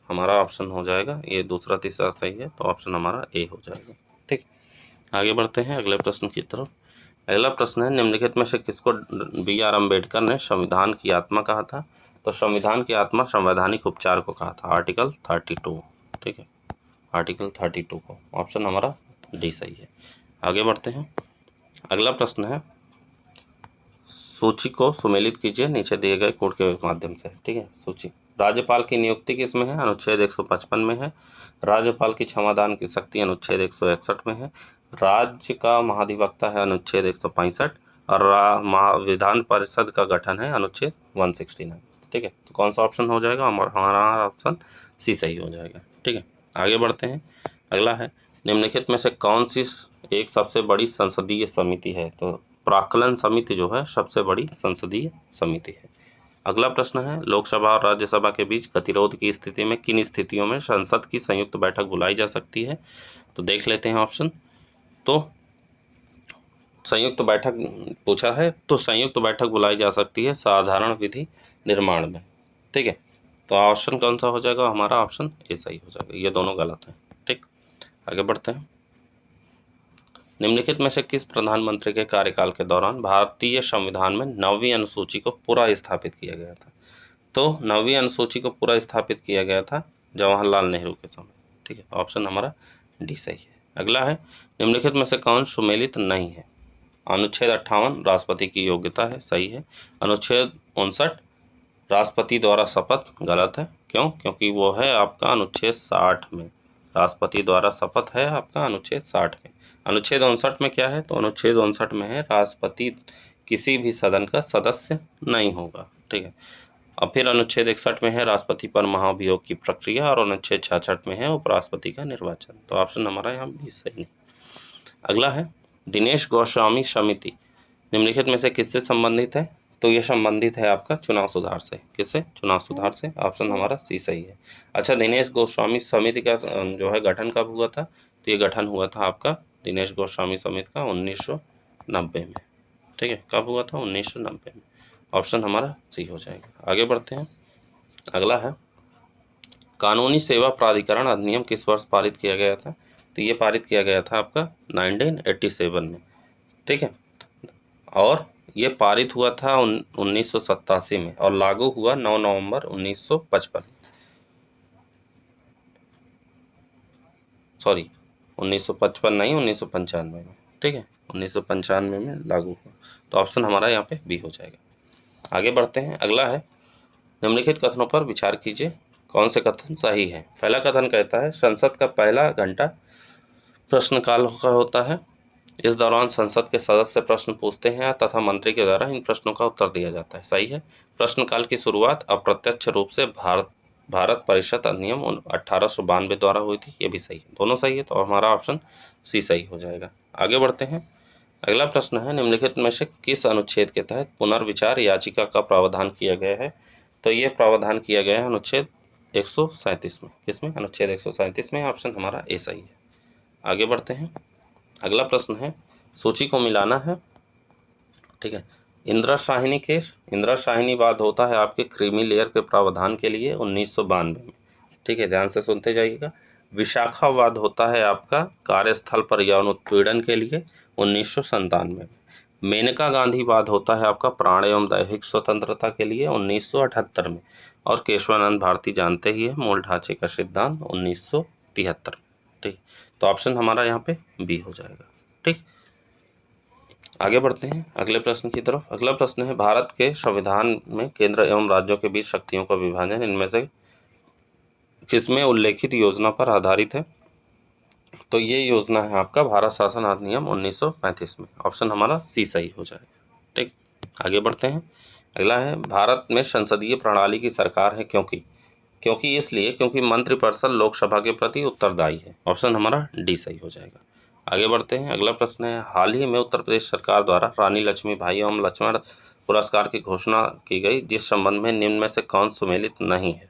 हमारा ऑप्शन हो जाएगा ये दूसरा तीसरा सही है, तो ऑप्शन हमारा ए हो जाएगा, ठीक। आगे बढ़ते हैं अगले प्रश्न की तरफ। अगला प्रश्न है निम्नलिखित में से किसको BR अम्बेडकर ने संविधान की आत्मा कहा था। तो संविधान की आत्मा संवैधानिक उपचार को कहा था, आर्टिकल 32, ठीक है, आर्टिकल 32 को, ऑप्शन हमारा डी सही है। आगे बढ़ते हैं। अगला प्रश्न है सूची को सुमेलित कीजिए नीचे दिए गए कोड के माध्यम से, ठीक है। सूची राज्यपाल की नियुक्ति किस में है, अनुच्छेद 155 में है। राज्यपाल की क्षमादान की शक्ति अनुच्छेद 161 में है। राज्य का महाधिवक्ता है अनुच्छेद 165 और विधान परिषद का गठन है अनुच्छेद 169, ठीक है। तो कौन सा ऑप्शन हो जाएगा, हमारा ऑप्शन सी सही हो जाएगा, ठीक है। आगे बढ़ते हैं। अगला है निम्नलिखित में से कौन सी एक सबसे बड़ी संसदीय समिति है? तो प्राक्कलन समिति जो है सबसे बड़ी संसदीय समिति है। अगला प्रश्न है, लोकसभा और राज्यसभा के बीच गतिरोध की स्थिति में किन स्थितियों में संसद की संयुक्त बैठक बुलाई जा सकती है? तो देख लेते हैं ऑप्शन। तो संयुक्त बैठक पूछा है, तो संयुक्त बैठक बुलाई जा सकती है साधारण विधि निर्माण में। ठीक है, तो ऑप्शन कौन सा हो जाएगा हमारा? ऑप्शन ए सही हो जाएगा, ये दोनों गलत हैं। ठीक, आगे बढ़ते हैं। निम्नलिखित में से किस प्रधानमंत्री के कार्यकाल के दौरान भारतीय संविधान में 9वीं अनुसूची को पूरा स्थापित किया गया था? तो 9वीं अनुसूची को पूरा स्थापित किया गया था जवाहरलाल नेहरू के समय। ठीक है, ऑप्शन हमारा डी सही है। अगला है, निम्नलिखित में से कौन सुमेलित नहीं है? अनुच्छेद 58 राष्ट्रपति की योग्यता है, सही है। अनुच्छेद 59 राष्ट्रपति द्वारा शपथ, गलत है। क्यों? क्योंकि वो है आपका अनुच्छेद 60 में। राष्ट्रपति द्वारा शपथ है आपका अनुच्छेद 60 में। अनुच्छेद 59 में क्या है? तो अनुच्छेद 59 में है राष्ट्रपति किसी भी सदन का सदस्य नहीं होगा। ठीक है, और फिर अनुच्छेद 61 में है राष्ट्रपति पर महाभियोग की प्रक्रिया, और अनुच्छेद 66 में है उपराष्ट्रपति का निर्वाचन। तो ऑप्शन हमारा यहाँ भी सही है। अगला है, दिनेश गोस्वामी समिति निम्नलिखित में से किससे संबंधित है? तो ये संबंधित है आपका चुनाव सुधार से। किससे? चुनाव सुधार से। ऑप्शन हमारा सी सही है। अच्छा, दिनेश गोस्वामी समिति का जो है गठन कब हुआ था? तो ये गठन हुआ था आपका दिनेश गोस्वामी समिति का 1990 में। ठीक है, कब हुआ था? 1990 में। ऑप्शन हमारा सी हो जाएगा। आगे बढ़ते हैं। अगला है, कानूनी सेवा प्राधिकरण अधिनियम किस वर्ष पारित किया गया था? तो ये पारित किया गया था आपका 1987 में। ठीक है, और ये पारित हुआ था 1987 में और लागू हुआ 9 नवंबर 1955, सॉरी 1955 नहीं, 1995 में। ठीक है, 1995 में लागू हुआ। तो ऑप्शन हमारा यहाँ पे बी हो जाएगा। आगे बढ़ते हैं। अगला है, निम्नलिखित कथनों पर विचार कीजिए, कौन से कथन सही है? पहला कथन कहता है, संसद का पहला घंटा प्रश्नकाल का होता है। इस दौरान संसद के सदस्य प्रश्न पूछते हैं तथा मंत्री के द्वारा इन प्रश्नों का उत्तर दिया जाता है। सही है। प्रश्नकाल की शुरुआत अप्रत्यक्ष रूप से भारत परिषद अधिनियम 1892 द्वारा हुई थी। ये भी सही है, दोनों सही है। तो हमारा ऑप्शन सी सही हो जाएगा। आगे बढ़ते हैं। अगला प्रश्न है, निम्नलिखित में से किस अनुच्छेद के तहत पुनर्विचार याचिका का प्रावधान किया गया है? तो ये प्रावधान किया गया है अनुच्छेद 137 में। किसमें? अनुच्छेद 137 में। ऑप्शन हमारा ए सही है। आगे बढ़ते हैं। अगला प्रश्न है, सूची को मिलाना है। ठीक है, इंदिराशाही केस, इंदिराशाहीवाद होता है आपके क्रीमी लेयर के प्रावधान के लिए 1992 में। ठीक है, ध्यान से सुनते जाइएगा। विशाखावाद होता है आपका कार्यस्थल पर यौन उत्पीड़न के लिए 1997 में। मेनका गांधीवाद होता है आपका प्राण एवं दैहिक स्वतंत्रता के लिए 1978 में। और केशवानंद भारती जानते ही है मूल ढांचे का सिद्धांत 1973 में। ठीक, तो ऑप्शन हमारा यहाँ पे बी हो जाएगा। ठीक, आगे बढ़ते हैं अगले प्रश्न की तरफ। अगला प्रश्न है, भारत के संविधान में केंद्र एवं राज्यों के बीच शक्तियों का विभाजन इनमें से किसमें उल्लेखित योजना पर आधारित है? तो ये योजना है आपका भारत शासन अधिनियम 1935 में। ऑप्शन हमारा सी सही हो जाएगा। ठीक, आगे बढ़ते हैं। अगला है, भारत में संसदीय प्रणाली की सरकार है क्योंकि इसलिए क्योंकि मंत्रिपरिषद लोकसभा के प्रति उत्तरदायी है। ऑप्शन हमारा डी सही हो जाएगा। आगे बढ़ते हैं। अगला प्रश्न है, हाल ही में उत्तर प्रदेश सरकार द्वारा रानी लक्ष्मीबाई एवं लक्ष्मण पुरस्कार की घोषणा की गई, जिस संबंध में निम्न में से कौन सुमेलित नहीं है?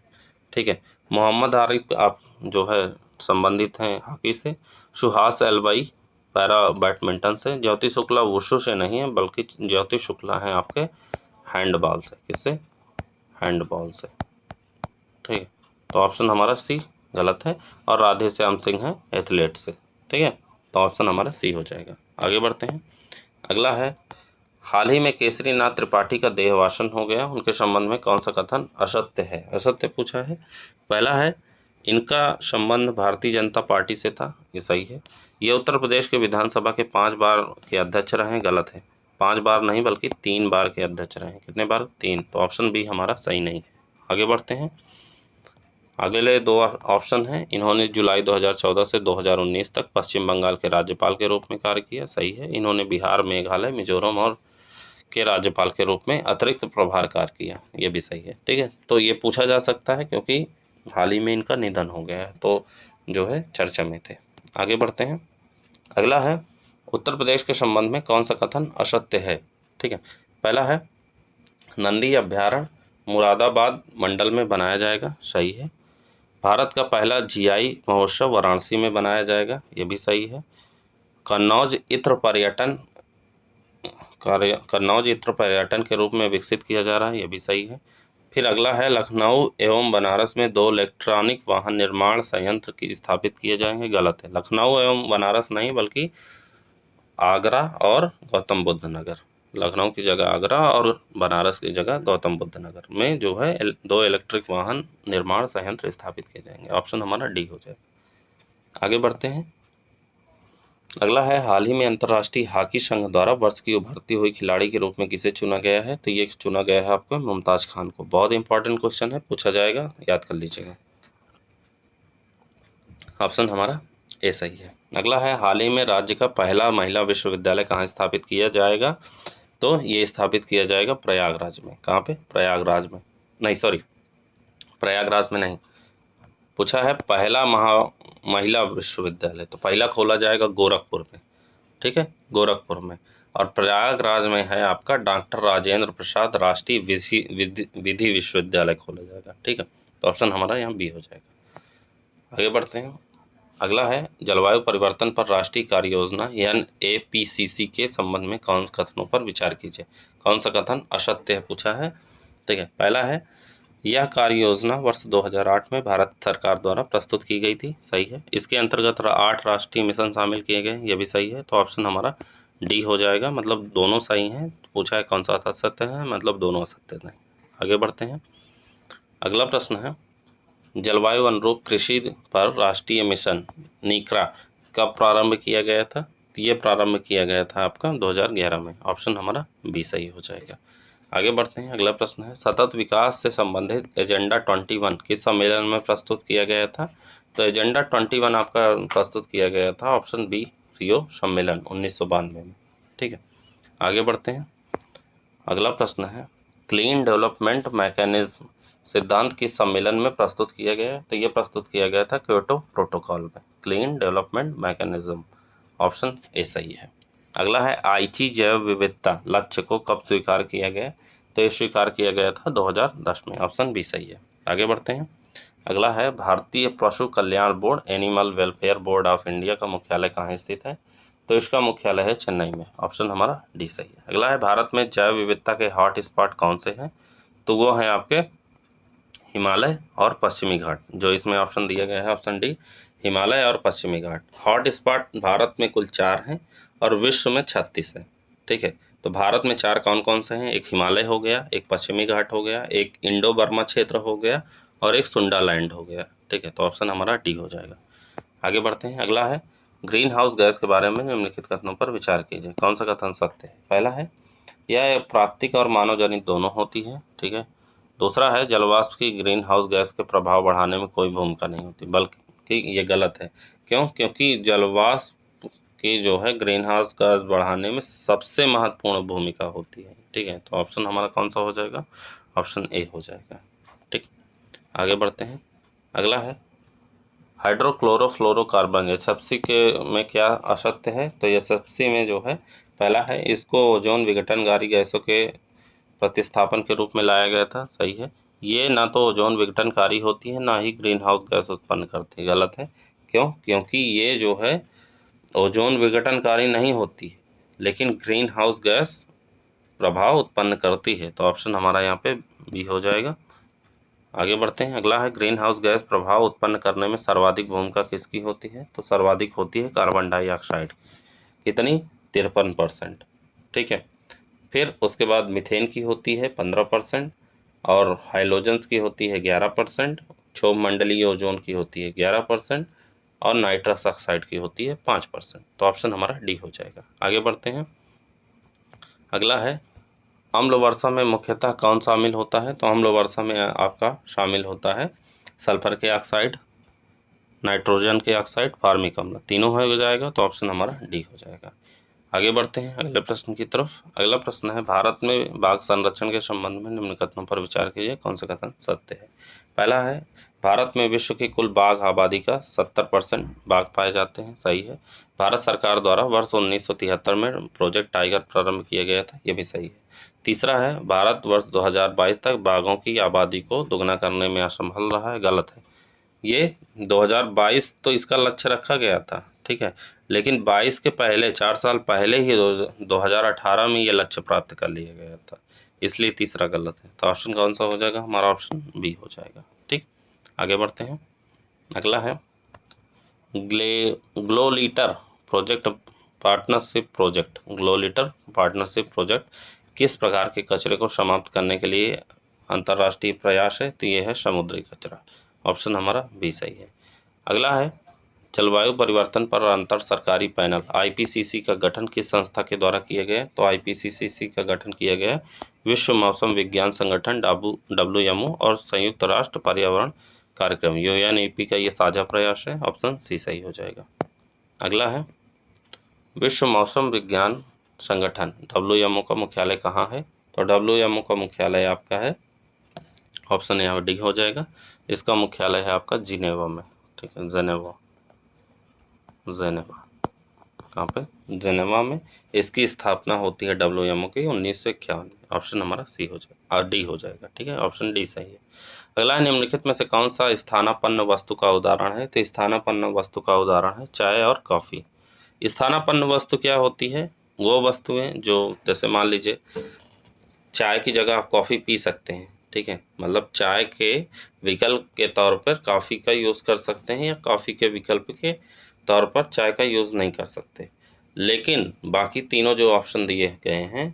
ठीक है, मोहम्मद आरिफ आप जो है संबंधित हैं हॉकी से, सुहास एलवाई पैरा बैडमिंटन से, ज्योति शुक्ला वुशु से नहीं है बल्कि ज्योति शुक्ला हैं आपके हैंडबॉल से। किससे? हैंडबॉल से। ठीक है, तो ऑप्शन हमारा सी गलत है। और राधे श्याम सिंह हैं एथलीट से। ठीक है, तो ऑप्शन हमारा सी हो जाएगा। आगे बढ़ते हैं। अगला है, हाल ही में केसरी नाथ त्रिपाठी का देहवासन हो गया, उनके संबंध में कौन सा कथन असत्य है? असत्य पूछा है। पहला है, इनका संबंध भारतीय जनता पार्टी से था। ये सही है। ये उत्तर प्रदेश के विधानसभा के 5 बार के अध्यक्ष रहे। गलत है, 5 बार नहीं बल्कि 3 बार के अध्यक्ष रहे। कितने बार? 3। तो ऑप्शन बी हमारा सही नहीं है। आगे बढ़ते हैं। अगले 2 ऑप्शन हैं, इन्होंने जुलाई 2014 से 2019 तक पश्चिम बंगाल के राज्यपाल के रूप में कार्य किया। सही है। इन्होंने बिहार, मेघालय, मिजोरम और के राज्यपाल के रूप में अतिरिक्त प्रभार कार्य किया। ये भी सही है। ठीक है, तो ये पूछा जा सकता है क्योंकि हाल ही में इनका निधन हो गया है, तो जो है चर्चा में थे। आगे बढ़ते हैं। अगला है उत्तर प्रदेश के संबंध में कौन सा कथन असत्य है। ठीक है, पहला है नंदी अभ्यारण्य मुरादाबाद मंडल में बनाया जाएगा, सही है। भारत का पहला जीआई महोत्सव वाराणसी में बनाया जाएगा, ये भी सही है। कन्नौज इत्र पर्यटन के रूप में विकसित किया जा रहा है, ये भी सही है। फिर अगला है लखनऊ एवं बनारस में 2 इलेक्ट्रॉनिक वाहन निर्माण संयंत्र की स्थापित किए जाएंगे, गलत है। लखनऊ एवं बनारस नहीं बल्कि आगरा और गौतम बुद्ध नगर, लखनऊ की जगह आगरा और बनारस की जगह गौतम बुद्ध नगर में जो है 2 इलेक्ट्रिक वाहन निर्माण संयंत्र स्थापित किए जाएंगे। ऑप्शन हमारा डी हो जाएगा। आगे बढ़ते हैं। अगला है हाल ही में अंतर्राष्ट्रीय हॉकी संघ द्वारा वर्ष की उभरती हुई खिलाड़ी के रूप में किसे चुना गया है, तो ये चुना गया है आपको मुमताज खान को। बहुत इंपॉर्टेंट क्वेश्चन है, पूछा जाएगा, याद कर लीजिएगा। ऑप्शन हमारा ए सही है। अगला है हाल ही में राज्य का पहला महिला विश्वविद्यालय कहाँ स्थापित किया जाएगा, तो ये स्थापित किया जाएगा प्रयागराज में। कहाँ पे? प्रयागराज में नहीं, सॉरी प्रयागराज में नहीं, पूछा है पहला महिला विश्वविद्यालय, तो पहला खोला जाएगा गोरखपुर में, ठीक है, गोरखपुर में। और प्रयागराज में है आपका डॉक्टर राजेंद्र प्रसाद राष्ट्रीय विधि विश्वविद्यालय खोला जाएगा, ठीक है। तो ऑप्शन हमारा यहाँ बी हो जाएगा। आगे बढ़ते हैं। अगला है जलवायु परिवर्तन पर राष्ट्रीय कार्य योजना NAPCC के संबंध में कौन कथनों पर विचार कीजिए। कौन सा कथन असत्य है पूछा है, ठीक है। पहला है यह कार्य योजना वर्ष 2008 में भारत सरकार द्वारा प्रस्तुत की गई थी, सही है। इसके अंतर्गत 8 राष्ट्रीय मिशन शामिल किए गए, यह भी सही है। तो ऑप्शन हमारा डी हो जाएगा, मतलब दोनों सही हैं। पूछा है कौन सा असत्य है, मतलब दोनों असत्य नहीं। आगे बढ़ते हैं। अगला प्रश्न है जलवायु अनुरूप कृषि पर राष्ट्रीय मिशन नीकरा कब प्रारंभ किया गया था, तो ये प्रारंभ किया गया था आपका 2011 में। ऑप्शन हमारा बी सही हो जाएगा। आगे बढ़ते हैं। अगला प्रश्न है सतत विकास से संबंधित एजेंडा 21 किस सम्मेलन में प्रस्तुत किया गया था, तो एजेंडा 21 आपका प्रस्तुत किया गया था ऑप्शन बी रियो सम्मेलन 1992 में, ठीक है। आगे बढ़ते हैं। अगला प्रश्न है क्लीन डेवलपमेंट मैकेनिज्म सिद्धांत किस सम्मेलन में प्रस्तुत किया गया है, तो ये प्रस्तुत किया गया था क्योटो प्रोटोकॉल में। Clean development mechanism, option A सही है। अगला है आईची जैव विविधता लक्ष्य को कब स्वीकार किया गया, तो ये स्वीकार किया गया था 2010 में। ऑप्शन बी सही है। आगे बढ़ते हैं। अगला है भारतीय पशु कल्याण board animal welfare board of India का मुख्यालय कहाँ स्थित है, तो इसका मुख्यालय है चेन्नई में। ऑप्शन हमारा डी सही है। अगला है भारत में जैव विविधता के हॉट स्पॉट कौन से हैं, तो वो हैं आपके हिमालय और पश्चिमी घाट, जो इसमें ऑप्शन दिया गया है ऑप्शन डी हिमालय और पश्चिमी घाट। हॉट स्पॉट भारत में कुल 4 हैं और विश्व में 36 हैं, ठीक है। तो भारत में 4 कौन कौन से हैं, एक हिमालय हो गया, एक पश्चिमी घाट हो गया, एक इंडो बर्मा क्षेत्र हो गया और एक सुंडालैंड हो गया, ठीक है। तो ऑप्शन हमारा डी हो जाएगा। आगे बढ़ते हैं। अगला है ग्रीन हाउस गैस के बारे में निम्नलिखित कथनों पर विचार कीजिए। कौन सा कथन सत्य है। पहला है यह प्राकृतिक और मानव जनित दोनों होती है, ठीक है। दूसरा है जलवाष्प की ग्रीन हाउस गैस के प्रभाव बढ़ाने में कोई भूमिका नहीं होती, बल्कि ये गलत है। क्यों? क्योंकि जलवाष्प की जो है ग्रीन हाउस गैस बढ़ाने में सबसे महत्वपूर्ण भूमिका होती है, ठीक है। तो ऑप्शन हमारा कौन सा हो जाएगा, ऑप्शन ए हो जाएगा, ठीक। आगे बढ़ते हैं। अगला है हाइड्रोक्लोरोफ्लोरोकार्बन एसएफसी के में क्या असत्य है, तो एसएफसी में जो है पहला है इसको ओजोन विघटनकारी गैसों के प्रतिस्थापन के रूप में लाया गया था, सही है। ये ना तो ओजोन विघटनकारी होती है ना ही ग्रीन हाउस गैस उत्पन्न करती है, गलत है। क्यों? क्योंकि ये जो है ओजोन विघटनकारी नहीं होती है लेकिन ग्रीन हाउस गैस प्रभाव उत्पन्न करती है। तो ऑप्शन हमारा यहाँ पे बी हो जाएगा। आगे बढ़ते हैं। अगला है ग्रीन हाउस गैस प्रभाव उत्पन्न करने में सर्वाधिक भूमिका किसकी होती है, तो सर्वाधिक होती है कार्बन डाइऑक्साइड, कितनी 53%, ठीक है। फिर उसके बाद मीथेन की होती है 15% और हाइड्रोजन्स की होती है 11%, क्षोभमंडलीय ओजोन की होती है 11% और नाइट्रस ऑक्साइड की होती है 5%। तो ऑप्शन हमारा डी हो जाएगा। आगे बढ़ते हैं। अगला है अम्ल वर्षा में मुख्यतः कौन शामिल होता है, तो अम्ल वर्षा में आपका शामिल होता है सल्फर के ऑक्साइड, नाइट्रोजन के ऑक्साइड, फार्मिक अम्ल, तीनों हो जाएगा। तो ऑप्शन हमारा डी हो जाएगा। आगे बढ़ते हैं अगले प्रश्न की तरफ। अगला प्रश्न है, भारत में बाघ संरक्षण के संबंध में निम्न कथनों पर विचार कीजिए, कौन सा कथन सत्य है। पहला है, भारत में विश्व की कुल बाघ आबादी का 70% बाघ पाए जाते हैं, सही है। भारत सरकार द्वारा वर्ष 1973 में प्रोजेक्ट टाइगर प्रारंभ किया गया था, यह भी सही है। तीसरा है, भारत वर्ष 2022 तक बाघों की आबादी को दोगुना करने में असफल रहा है, गलत है। ये 2022 तो इसका लक्ष्य रखा गया था, ठीक है, लेकिन 22 के पहले 4 साल पहले ही 2018 में ये लक्ष्य प्राप्त कर लिया गया था, इसलिए तीसरा गलत है। तो ऑप्शन कौन सा हो जाएगा हमारा, ऑप्शन बी हो जाएगा। ठीक, आगे बढ़ते हैं। अगला है GloLitter project partnership project. GloLitter partnership project किस प्रकार के कचरे को समाप्त करने के लिए अंतर्राष्ट्रीय प्रयास है, तो ये है समुद्री कचरा। ऑप्शन हमारा बी सही है। अगला है, जलवायु परिवर्तन पर अंतर सरकारी पैनल आईपीसीसी का गठन किस संस्था के द्वारा किया गया, तो आईपीसीसी का गठन किया गया विश्व मौसम विज्ञान संगठन WMO और संयुक्त राष्ट्र पर्यावरण कार्यक्रम UNEP का ये साझा प्रयास है। ऑप्शन सी सही हो जाएगा। अगला है, विश्व मौसम विज्ञान संगठन WMO का मुख्यालय कहाँ है, तो WMO का मुख्यालय आपका है, ऑप्शन यहाँ डी हो जाएगा, इसका मुख्यालय है आपका जिनेवा में। ठीक है, जेनेवा कहाँ पे, जेनेवा में। इसकी स्थापना होती है WMO की 1951। ऑप्शन हमारा सी हो जाएगा और डी हो जाएगा। ठीक है, ऑप्शन डी सही है। अगला, निम्नलिखित में से कौन सा स्थानापन्न वस्तु का उदाहरण है, तो स्थानापन्न वस्तु का उदाहरण है चाय और कॉफ़ी। स्थानापन्न वस्तु क्या होती है, वो वस्तुएं जो, जैसे मान लीजिए चाय की जगह आप कॉफ़ी पी सकते हैं, ठीक है, मतलब चाय के विकल्प के तौर पर कॉफ़ी का यूज़ कर सकते हैं या कॉफ़ी के विकल्प के तौर पर चाय का यूज़ नहीं कर सकते। लेकिन बाकी तीनों जो ऑप्शन दिए गए हैं,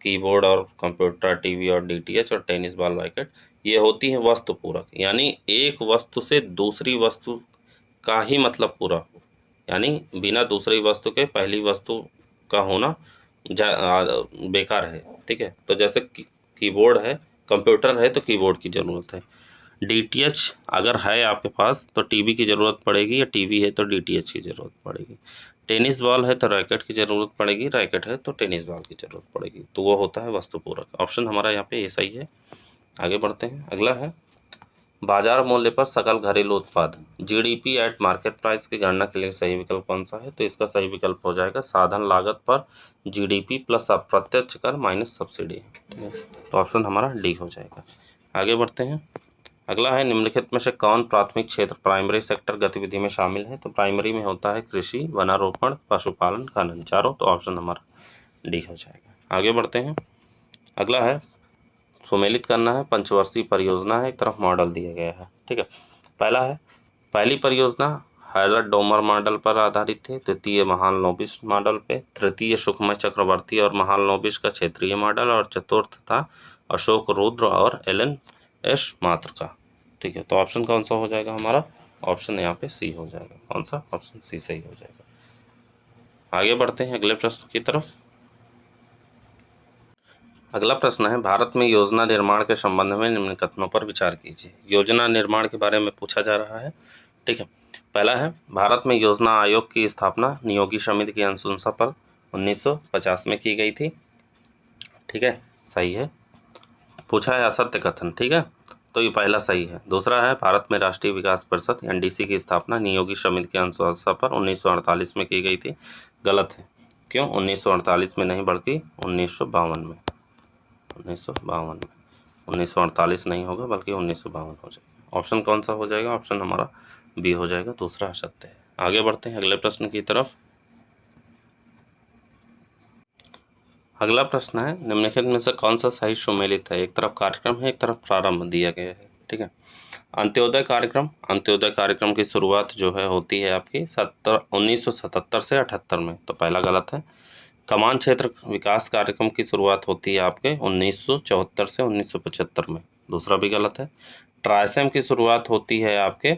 कीबोर्ड और कंप्यूटर, टीवी और DTH और टेनिस बॉल रैकेट, ये होती है वस्तु पूरक, यानी एक वस्तु से दूसरी वस्तु का ही मतलब पूरा हो, यानी बिना दूसरी वस्तु के पहली वस्तु का होना बेकार है। ठीक है, तो जैसे कीबोर्ड है, कंप्यूटर है तो कीबोर्ड की ज़रूरत है, DTH अगर है आपके पास तो टीवी की ज़रूरत पड़ेगी, या टीवी है तो DTH की ज़रूरत पड़ेगी, टेनिस बॉल है तो रैकेट की ज़रूरत पड़ेगी, रैकेट है तो टेनिस बॉल की ज़रूरत पड़ेगी, तो वो होता है वस्तु पूरक। ऑप्शन हमारा यहाँ पे ये सही है। आगे बढ़ते हैं। अगला है, बाजार मूल्य पर सकल घरेलू उत्पाद GDP एट मार्केट प्राइस की गणना के लिए सही विकल्प कौन सा है, तो इसका सही विकल्प हो जाएगा साधन लागत पर GDP प्लस अप्रत्यक्ष कर माइनस सब्सिडी। ठीक है, तो ऑप्शन हमारा डी हो जाएगा। आगे बढ़ते हैं। अगला है, निम्नलिखित में से कौन प्राथमिक क्षेत्र प्राइमरी सेक्टर गतिविधि में शामिल है, तो प्राइमरी में होता है कृषि, वनारोपण, पशुपालन, खनन, चारों, तो ऑप्शन हमारा डी हो जाएगा। आगे बढ़ते हैं। अगला है, सुमेलित करना है, पंचवर्षीय परियोजना है, एक तरफ मॉडल दिया गया है। ठीक है, पहला है, पहली परियोजना हायलट डोमर मॉडल पर आधारित थे, द्वितीय महालनोबिस मॉडल पे, तृतीय सुखमय चक्रवर्ती और महालनोबिस का क्षेत्रीय मॉडल, और चतुर्थ था अशोक रुद्र और LNS मात्र का। ठीक है, तो ऑप्शन कौन सा हो जाएगा हमारा, ऑप्शन यहाँ पे सी हो जाएगा। कौन सा, ऑप्शन सी सही हो जाएगा। आगे बढ़ते हैं अगले प्रश्न की तरफ। अगला प्रश्न है, भारत में योजना निर्माण के संबंध में निम्न कथनों पर विचार कीजिए। योजना निर्माण के बारे में पूछा जा रहा है। ठीक है, पहला है, भारत में योजना आयोग की स्थापना नियोगी समिति की अनुशंसा पर 1950 में की गई थी। ठीक है, सही है। पूछा है असत्य कथन, ठीक है, तो ये पहला सही है। दूसरा है, भारत में राष्ट्रीय विकास परिषद NDC की स्थापना नियोगी समिति की अनुशंसा पर 1948 में की गई थी, गलत है। क्यों, 1948 में नहीं बल्कि 1952 में, 1948 नहीं होगा बल्कि 1952 हो जाएगा। ऑप्शन कौन सा हो जाएगा, ऑप्शन हमारा बी हो जाएगा, दूसरा असत्य है। आगे बढ़ते हैं अगले प्रश्न की तरफ। अगला प्रश्न है, निम्नलिखित में से कौन सा सही सुमेलित है, एक तरफ कार्यक्रम है, एक तरफ प्रारंभ दिया गया है। ठीक है, अंत्योदय कार्यक्रम की शुरुआत जो है होती है आपकी 1977 से 78 में, तो पहला गलत है। कमान क्षेत्र विकास कार्यक्रम की शुरुआत होती है आपके 1974 से 1975 में, दूसरा भी गलत है। ट्राइसेम की शुरुआत होती है आपके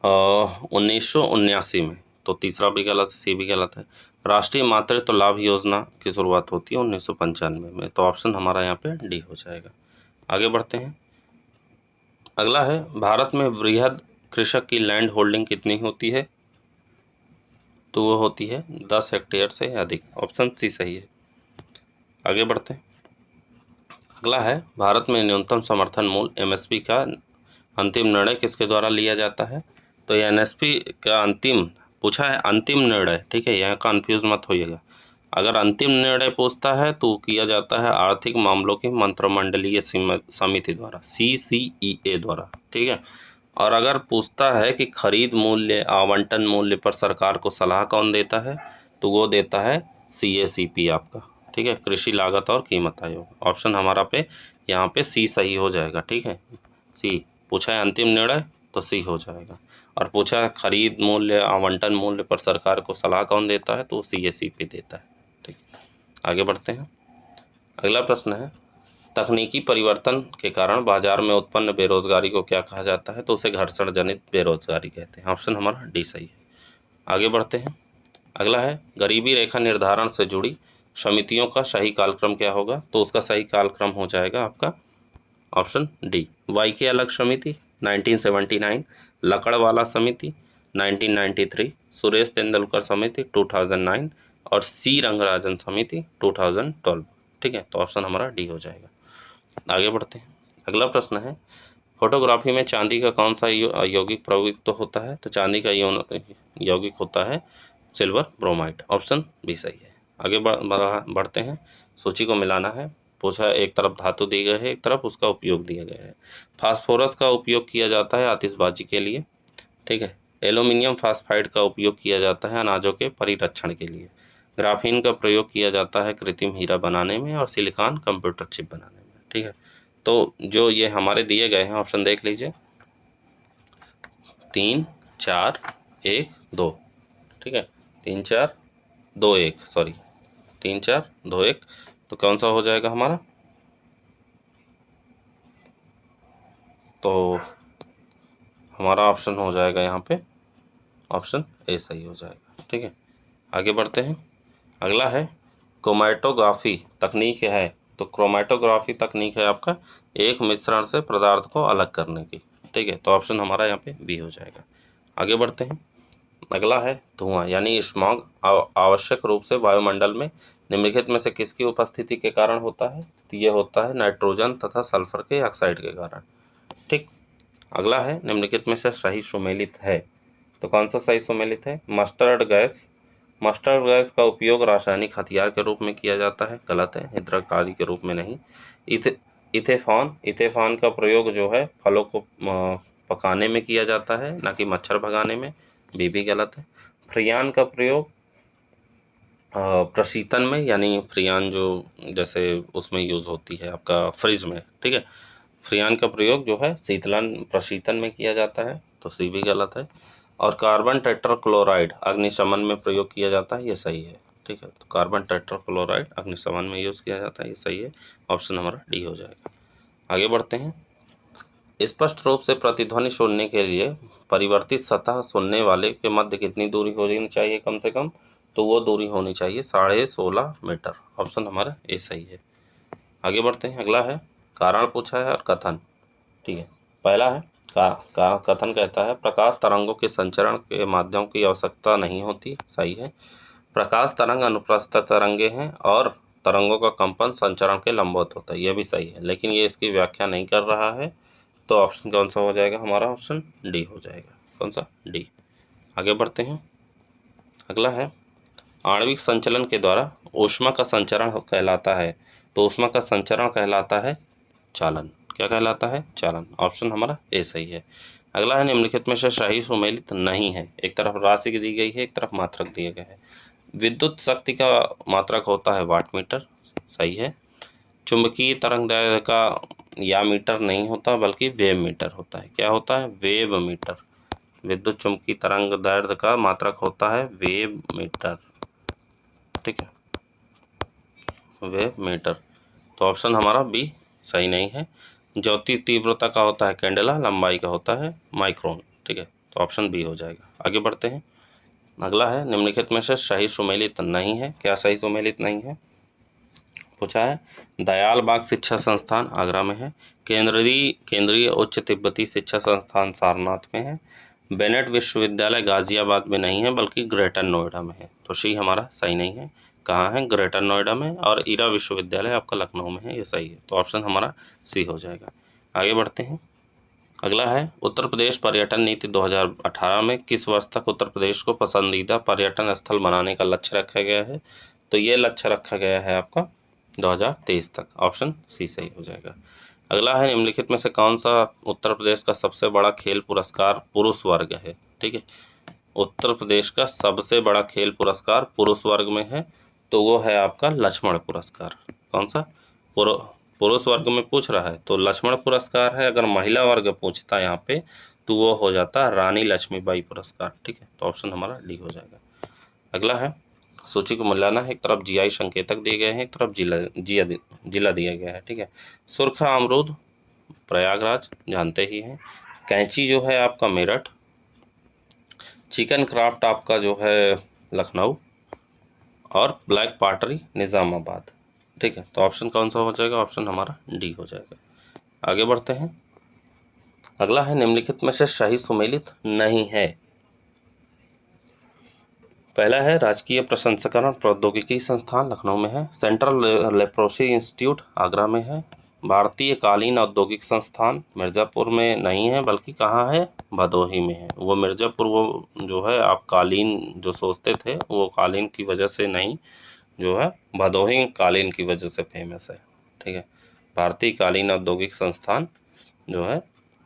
1979 में, तो तीसरा भी गलत, सी भी गलत है। राष्ट्रीय मातृत्व लाभ योजना की शुरुआत होती है 1995 में, तो ऑप्शन हमारा यहाँ पे डी हो जाएगा। आगे बढ़ते हैं। अगला है, भारत में वृहद कृषक की लैंड होल्डिंग कितनी होती है, तो वो होती है 10 हेक्टेयर से अधिक। ऑप्शन सी सही है। आगे बढ़ते हैं। अगला है, भारत में न्यूनतम समर्थन मूल्य एमएसपी का अंतिम निर्णय किसके द्वारा लिया जाता है? तो ये एनएसपी का अंतिम पूछा है, अंतिम निर्णय, ठीक है, यहाँ कन्फ्यूज मत होइएगा। अगर अंतिम निर्णय पूछता है तो किया जाता है आर्थिक मामलों की मंत्रिमंडलीय समिति द्वारा, CCEA द्वारा, ठीक है। और अगर पूछता है कि खरीद मूल्य, आवंटन मूल्य पर सरकार को सलाह कौन देता है, तो वो देता है CACP आपका, ठीक है, कृषि लागत और कीमत आयोग। ऑप्शन हमारा पे यहाँ पे सी सही हो जाएगा, ठीक है। सी पूछा है अंतिम निर्णय तो सी हो जाएगा, और पूछा है खरीद मूल्य, आवंटन मूल्य पर सरकार को सलाह कौन देता है, तो CACP देता है, ठीक। आगे बढ़ते हैं। अगला प्रश्न है, तकनीकी परिवर्तन के कारण बाजार में उत्पन्न बेरोजगारी को क्या कहा जाता है? तो उसे घर्षण जनित बेरोजगारी कहते हैं। ऑप्शन हमारा डी सही है। आगे बढ़ते हैं। अगला है, गरीबी रेखा निर्धारण से जुड़ी समितियों का सही कालक्रम क्या होगा? तो उसका सही कालक्रम हो जाएगा आपका ऑप्शन डी, वाई के अलग समिति 1979, लकड़वाला समिति 1993, सुरेश तेंदुलकर समिति 2009 और सी रंगराजन समिति 2012, ठीक है। तो ऑप्शन हमारा डी हो जाएगा। आगे बढ़ते हैं। अगला प्रश्न है, फोटोग्राफी में चांदी का कौन सा यौगिक प्रयुक्त होता है? तो चांदी का यौगिक होता है सिल्वर ब्रोमाइड। ऑप्शन बी सही है। आगे बढ़ते हैं। सूची को मिलाना है। पूछा एक तरफ धातु दी गई है, एक तरफ उसका उपयोग दिया गया है। फास्फोरस का उपयोग किया जाता है आतिशबाजी के लिए, ठीक है। एल्यूमिनियम फास्फाइड का उपयोग किया जाता है अनाजों के परिरक्षण के लिए। ग्राफीन का प्रयोग किया जाता है कृत्रिम हीरा बनाने में, और सिलिकॉन कंप्यूटर चिप बनाने में, ठीक है। तो जो ये हमारे दिए गए हैं ऑप्शन देख लीजिए, 3 4 1 2, ठीक है। 3 4 2 1, सॉरी 3 4 2 1, तो कौन सा हो जाएगा हमारा? तो हमारा ऑप्शन हो जाएगा यहाँ पे ऑप्शन ए सही हो जाएगा, ठीक है। आगे बढ़ते हैं। अगला है, क्रोमैटोग्राफी तकनीक है। तो क्रोमैटोग्राफी तकनीक है आपका एक मिश्रण से पदार्थ को अलग करने की, ठीक है। तो ऑप्शन हमारा यहाँ पे बी हो जाएगा। आगे बढ़ते हैं। अगला है, धुआं यानी स्मॉग आवश्यक रूप से वायुमंडल में निम्नलिखित में से किसकी उपस्थिति के कारण होता है? तो ये होता है नाइट्रोजन तथा सल्फर के ऑक्साइड के कारण, ठीक। अगला है, निम्नलिखित में से सही सुमेलित है। तो कौन सा सही सुमेलित है? Mustard gas. मस्टर्ड गैस का उपयोग रासायनिक हथियार के रूप में किया जाता है, गलत है, हिद्रकतारी के रूप में नहीं। इथेफॉन का प्रयोग जो है फलों को पकाने में किया जाता है, ना कि मच्छर भगाने में, भी गलत है। फ्रियान का प्रयोग प्रशीतन में, यानी फ्रियान जो जैसे उसमें यूज़ होती है आपका फ्रिज में, ठीक है। फ्रियान का प्रयोग जो है शीतलन प्रशीतन में किया जाता है, तो सी भी गलत है। और कार्बन टेट्राक्लोराइड अग्निशमन में प्रयोग किया जाता है, ये सही है, ठीक है। तो कार्बन टेट्राक्लोराइड अग्निशमन में यूज़ किया जाता है, ये सही है। ऑप्शन हमारा डी हो जाएगा। आगे बढ़ते हैं। स्पष्ट रूप से प्रतिध्वनि सुनने के लिए परिवर्तित सतह सुनने वाले के मध्य कितनी दूरी होनी चाहिए कम से कम? तो वो दूरी होनी चाहिए 16.5 मीटर। ऑप्शन हमारा ए सही है। आगे बढ़ते हैं। अगला है, कारण पूछा है और कथन, ठीक है। पहला है कथन कहता है, प्रकाश तरंगों के संचरण के माध्यम की आवश्यकता नहीं होती, सही है। प्रकाश तरंग अनुप्रस्थ तरंगे हैं और तरंगों का कंपन संचरण के लंबवत होता है, यह भी सही है, लेकिन ये इसकी व्याख्या नहीं कर रहा है। तो ऑप्शन कौन सा हो जाएगा हमारा? ऑप्शन डी हो जाएगा। कौन सा? डी। आगे बढ़ते हैं। अगला है, आणविक संचलन के द्वारा ऊष्मा का संचरण कहलाता है। तो ऊष्मा का संचरण कहलाता है चालन। क्या कहलाता है? चालन। ऑप्शन हमारा ए सही है। अगला है, निम्नलिखित में से सही सुमेलित नहीं है। एक तरफ राशि दी गई है, एक तरफ मात्रक दिए गए हैं। विद्युत शक्ति का मात्रक होता है वाट मीटर, सही है। चुंबकीय तरंग दैर्घ्य का या मीटर नहीं होता, बल्कि वेव मीटर होता है। क्या होता है? Wave metre. विद्युत चुंबकीय तरंग दैर्घ्य का मात्रक होता है वेव मीटर, ठीक है, वेव मीटर। तो ऑप्शन हमारा बी सही नहीं है। ज्योति तीव्रता का होता है कैंडेला, लंबाई का होता है माइक्रोन, ठीक है। तो ऑप्शन बी हो जाएगा। आगे बढ़ते हैं। अगला है, निम्नलिखित में से सही सुमेलित नहीं है। क्या सही सुमेलित नहीं है? पूछा है, दयाल बाग शिक्षा संस्थान आगरा में है, केंद्रीय उच्च तिब्बती शिक्षा संस्थान सारनाथ में है, बेनेट विश्वविद्यालय गाज़ियाबाद में नहीं है बल्कि ग्रेटर नोएडा में है, तो सी हमारा सही नहीं है। कहाँ है? ग्रेटर नोएडा में। और ईरा विश्वविद्यालय आपका लखनऊ में है, ये सही है, तो ऑप्शन हमारा सी हो जाएगा। आगे बढ़ते हैं। अगला है उत्तर प्रदेश पर्यटन नीति 2018 में किस वर्ष तक उत्तर प्रदेश को पसंदीदा पर्यटन स्थल बनाने का लक्ष्य रखा गया है? तो ये लक्ष्य रखा गया है आपका 2023 तक, ऑप्शन सी सही हो जाएगा। अगला है निम्नलिखित में से कौन सा उत्तर प्रदेश का सबसे बड़ा खेल पुरस्कार पुरुष वर्ग है? ठीक है, उत्तर प्रदेश का सबसे बड़ा खेल पुरस्कार पुरुष वर्ग में है, तो वो है आपका लक्ष्मण पुरस्कार। कौन सा? पुरुष वर्ग में पूछ रहा है तो लक्ष्मण पुरस्कार है। अगर महिला वर्ग पूछता है यहाँ पे तो वो हो जाता है रानी लक्ष्मीबाई पुरस्कार। ठीक है, तो ऑप्शन हमारा डी हो जाएगा। अगला है सूची को मिलाना है। एक तरफ जीआई संकेतक दिए गए हैं, एक तरफ जिला दिया गया है। ठीक है, सुरखा अमरूद प्रयागराज जानते ही हैं, कैंची जो है आपका मेरठ, चिकन क्राफ्ट आपका जो है लखनऊ, और ब्लैक पाटरी निज़ामाबाद। ठीक है, तो ऑप्शन कौन सा हो जाएगा? ऑप्शन हमारा डी हो जाएगा। आगे बढ़ते हैं। अगला है निम्नलिखित में से सही सुमेलित नहीं है। पहला है राजकीय प्रसंस्करण प्रौद्योगिकी संस्थान लखनऊ में है, सेंट्रल लेप्रोसी इंस्टीट्यूट आगरा में है, भारतीय कालीन औद्योगिक संस्थान मिर्ज़ापुर में नहीं है बल्कि कहाँ है? भदोही में है। वो मिर्ज़ापुर वो जो है आप कालीन जो सोचते थे वो कालीन की वजह से नहीं, जो है भदोही कालीन की वजह से फेमस है। ठीक है, भारतीय कालीन औद्योगिक संस्थान जो है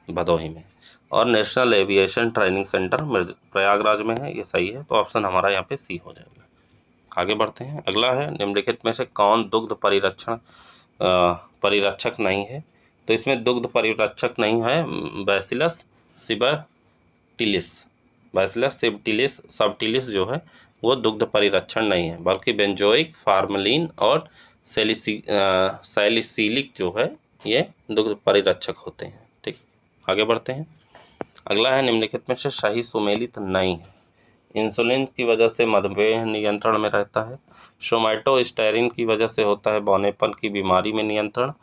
भदोही में, और national aviation training centre Prayagraj में है, ये सही है, तो ऑप्शन हमारा यहाँ पे सी हो जाएगा। आगे बढ़ते हैं। अगला है निम्नलिखित में से कौन दुग्ध परिरक्षक नहीं है? तो इसमें दुग्ध परिरक्षक नहीं है बैसिलस सबटिलिस। बैसिलस सबटिलिस जो है वो दुग्ध परिरक्षण नहीं है बल्कि बेंजोइक, फार्मलिन और सैलिसिलिक जो है ये दुग्ध परिरक्षक होते हैं। ठीक, आगे बढ़ते हैं। अगला है निम्नलिखित में से सही सुमेलित नहीं है। इंसुलिन की वजह से मधुमेह नियंत्रण में रहता है, सोमैटोस्टेरिन की वजह से होता है बौनेपन की बीमारी में नियंत्रण,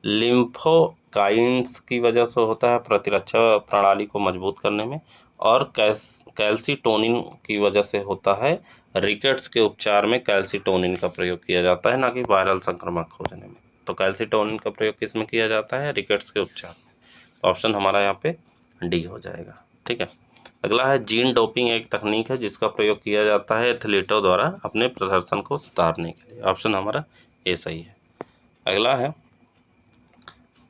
लिम्फोकाइंस की वजह से होता है प्रतिरक्षा प्रणाली को मजबूत करने में, और कैल्सीटोनिन की वजह से होता है रिकेट्स के उपचार में कैल्सीटोनिन का प्रयोग किया जाता है, ना कि वायरल संक्रमण खोजने में। तो कैल्सीटोनिन का प्रयोग किस में किया जाता है? रिकेट्स के उपचार में। ऑप्शन हमारा यहाँ पे डी हो जाएगा। ठीक है, अगला है जीन डोपिंग एक तकनीक है जिसका प्रयोग किया जाता है एथलीटों द्वारा अपने प्रदर्शन को सुधारने के लिए। ऑप्शन हमारा ए सही है। अगला है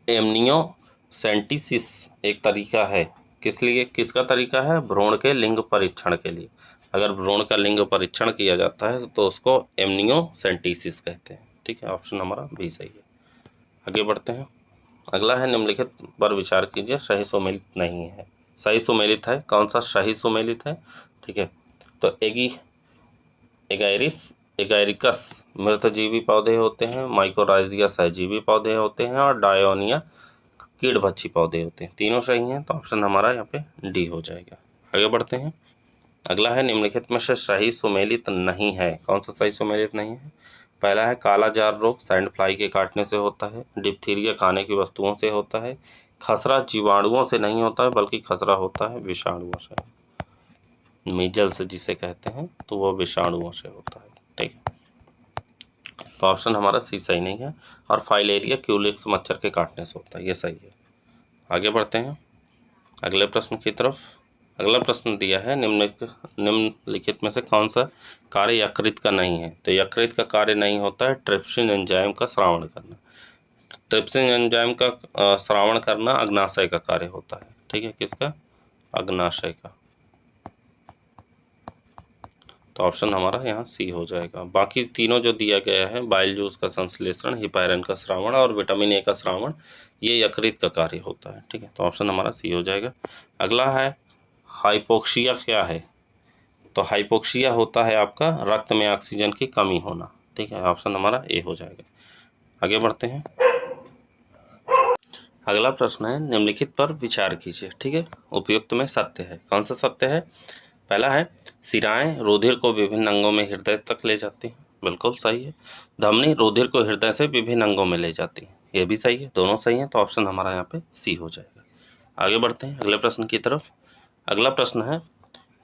एमनियोसेंटेसिस एक तरीका है, किसका तरीका है? भ्रूण के लिंग परीक्षण के लिए। अगर भ्रूण का लिंग परीक्षण किया जाता है तो उसको एमनियोसेंटेसिस कहते हैं। ठीक है, ऑप्शन हमारा बी सही है। आगे बढ़ते हैं। अगला है निम्नलिखित पर विचार कीजिए, सही सुमेलित नहीं है। सही सुमेलित है, कौन सा सही सुमेलित है? ठीक है, तो एगैरिकस मृतजीवी पौधे होते हैं, माइकोराइजिया सहजीवी पौधे होते हैं, और डायोनिया कीड़भक्षी पौधे होते हैं। तीनों सही हैं, तो ऑप्शन हमारा यहाँ पे डी हो जाएगा। आगे बढ़ते हैं। अगला है निम्नलिखित में से सही सुमेलित नहीं है। कौन सा सही सुमेलित नहीं है? पहला है काला जार रोग सैंड फ्लाई के काटने से होता है, डिप्थीरिया खाने की वस्तुओं से होता है, खसरा जीवाणुओं से नहीं होता है बल्कि खसरा होता है विषाणुओं से, मीजल्स जिसे कहते हैं, तो वो विषाणुओं से होता है। ठीक है, तो ऑप्शन हमारा सी सही नहीं है, और फाइलेरिया क्यूलिक्स मच्छर के काटने से होता है, ये सही है। आगे बढ़ते हैं अगले प्रश्न की तरफ। अगला प्रश्न दिया है निम्नलिखित में से कौन सा कार्य यकृत का नहीं है? तो यकृत का कार्य नहीं होता है ट्रिप्सिन एंजाइम का स्रावण करना। ट्रिप्सिन एंजाइम का स्रावण करना अग्नाशय का कार्य होता है। ठीक है, किसका? अग्नाशय का। तो ऑप्शन हमारा यहाँ सी हो जाएगा। बाकी तीनों जो दिया गया है बाइल जूस का संश्लेषण, हिपैरन का स्रावण और विटामिन ए का स्रावण, ये यकृत का कार्य होता है। ठीक है, तो ऑप्शन हमारा सी हो जाएगा। अगला है हाइपोक्सिया क्या है? तो हाइपोक्सिया होता है आपका रक्त में ऑक्सीजन की कमी होना। ठीक है, ऑप्शन हमारा ए हो जाएगा। आगे बढ़ते हैं। अगला प्रश्न है निम्नलिखित पर विचार कीजिए। ठीक है, उपयुक्त में सत्य है। कौन सा सत्य है? पहला है शिराएं रुधिर को विभिन्न अंगों में हृदय तक ले जाती हैं, बिल्कुल सही है। धमनी रुधिर को हृदय से विभिन्न अंगों में ले जाती है, ये भी सही है, दोनों सही हैं, तो ऑप्शन हमारा यहाँ पे सी हो जाएगा। आगे बढ़ते हैं अगले प्रश्न की तरफ। अगला प्रश्न है,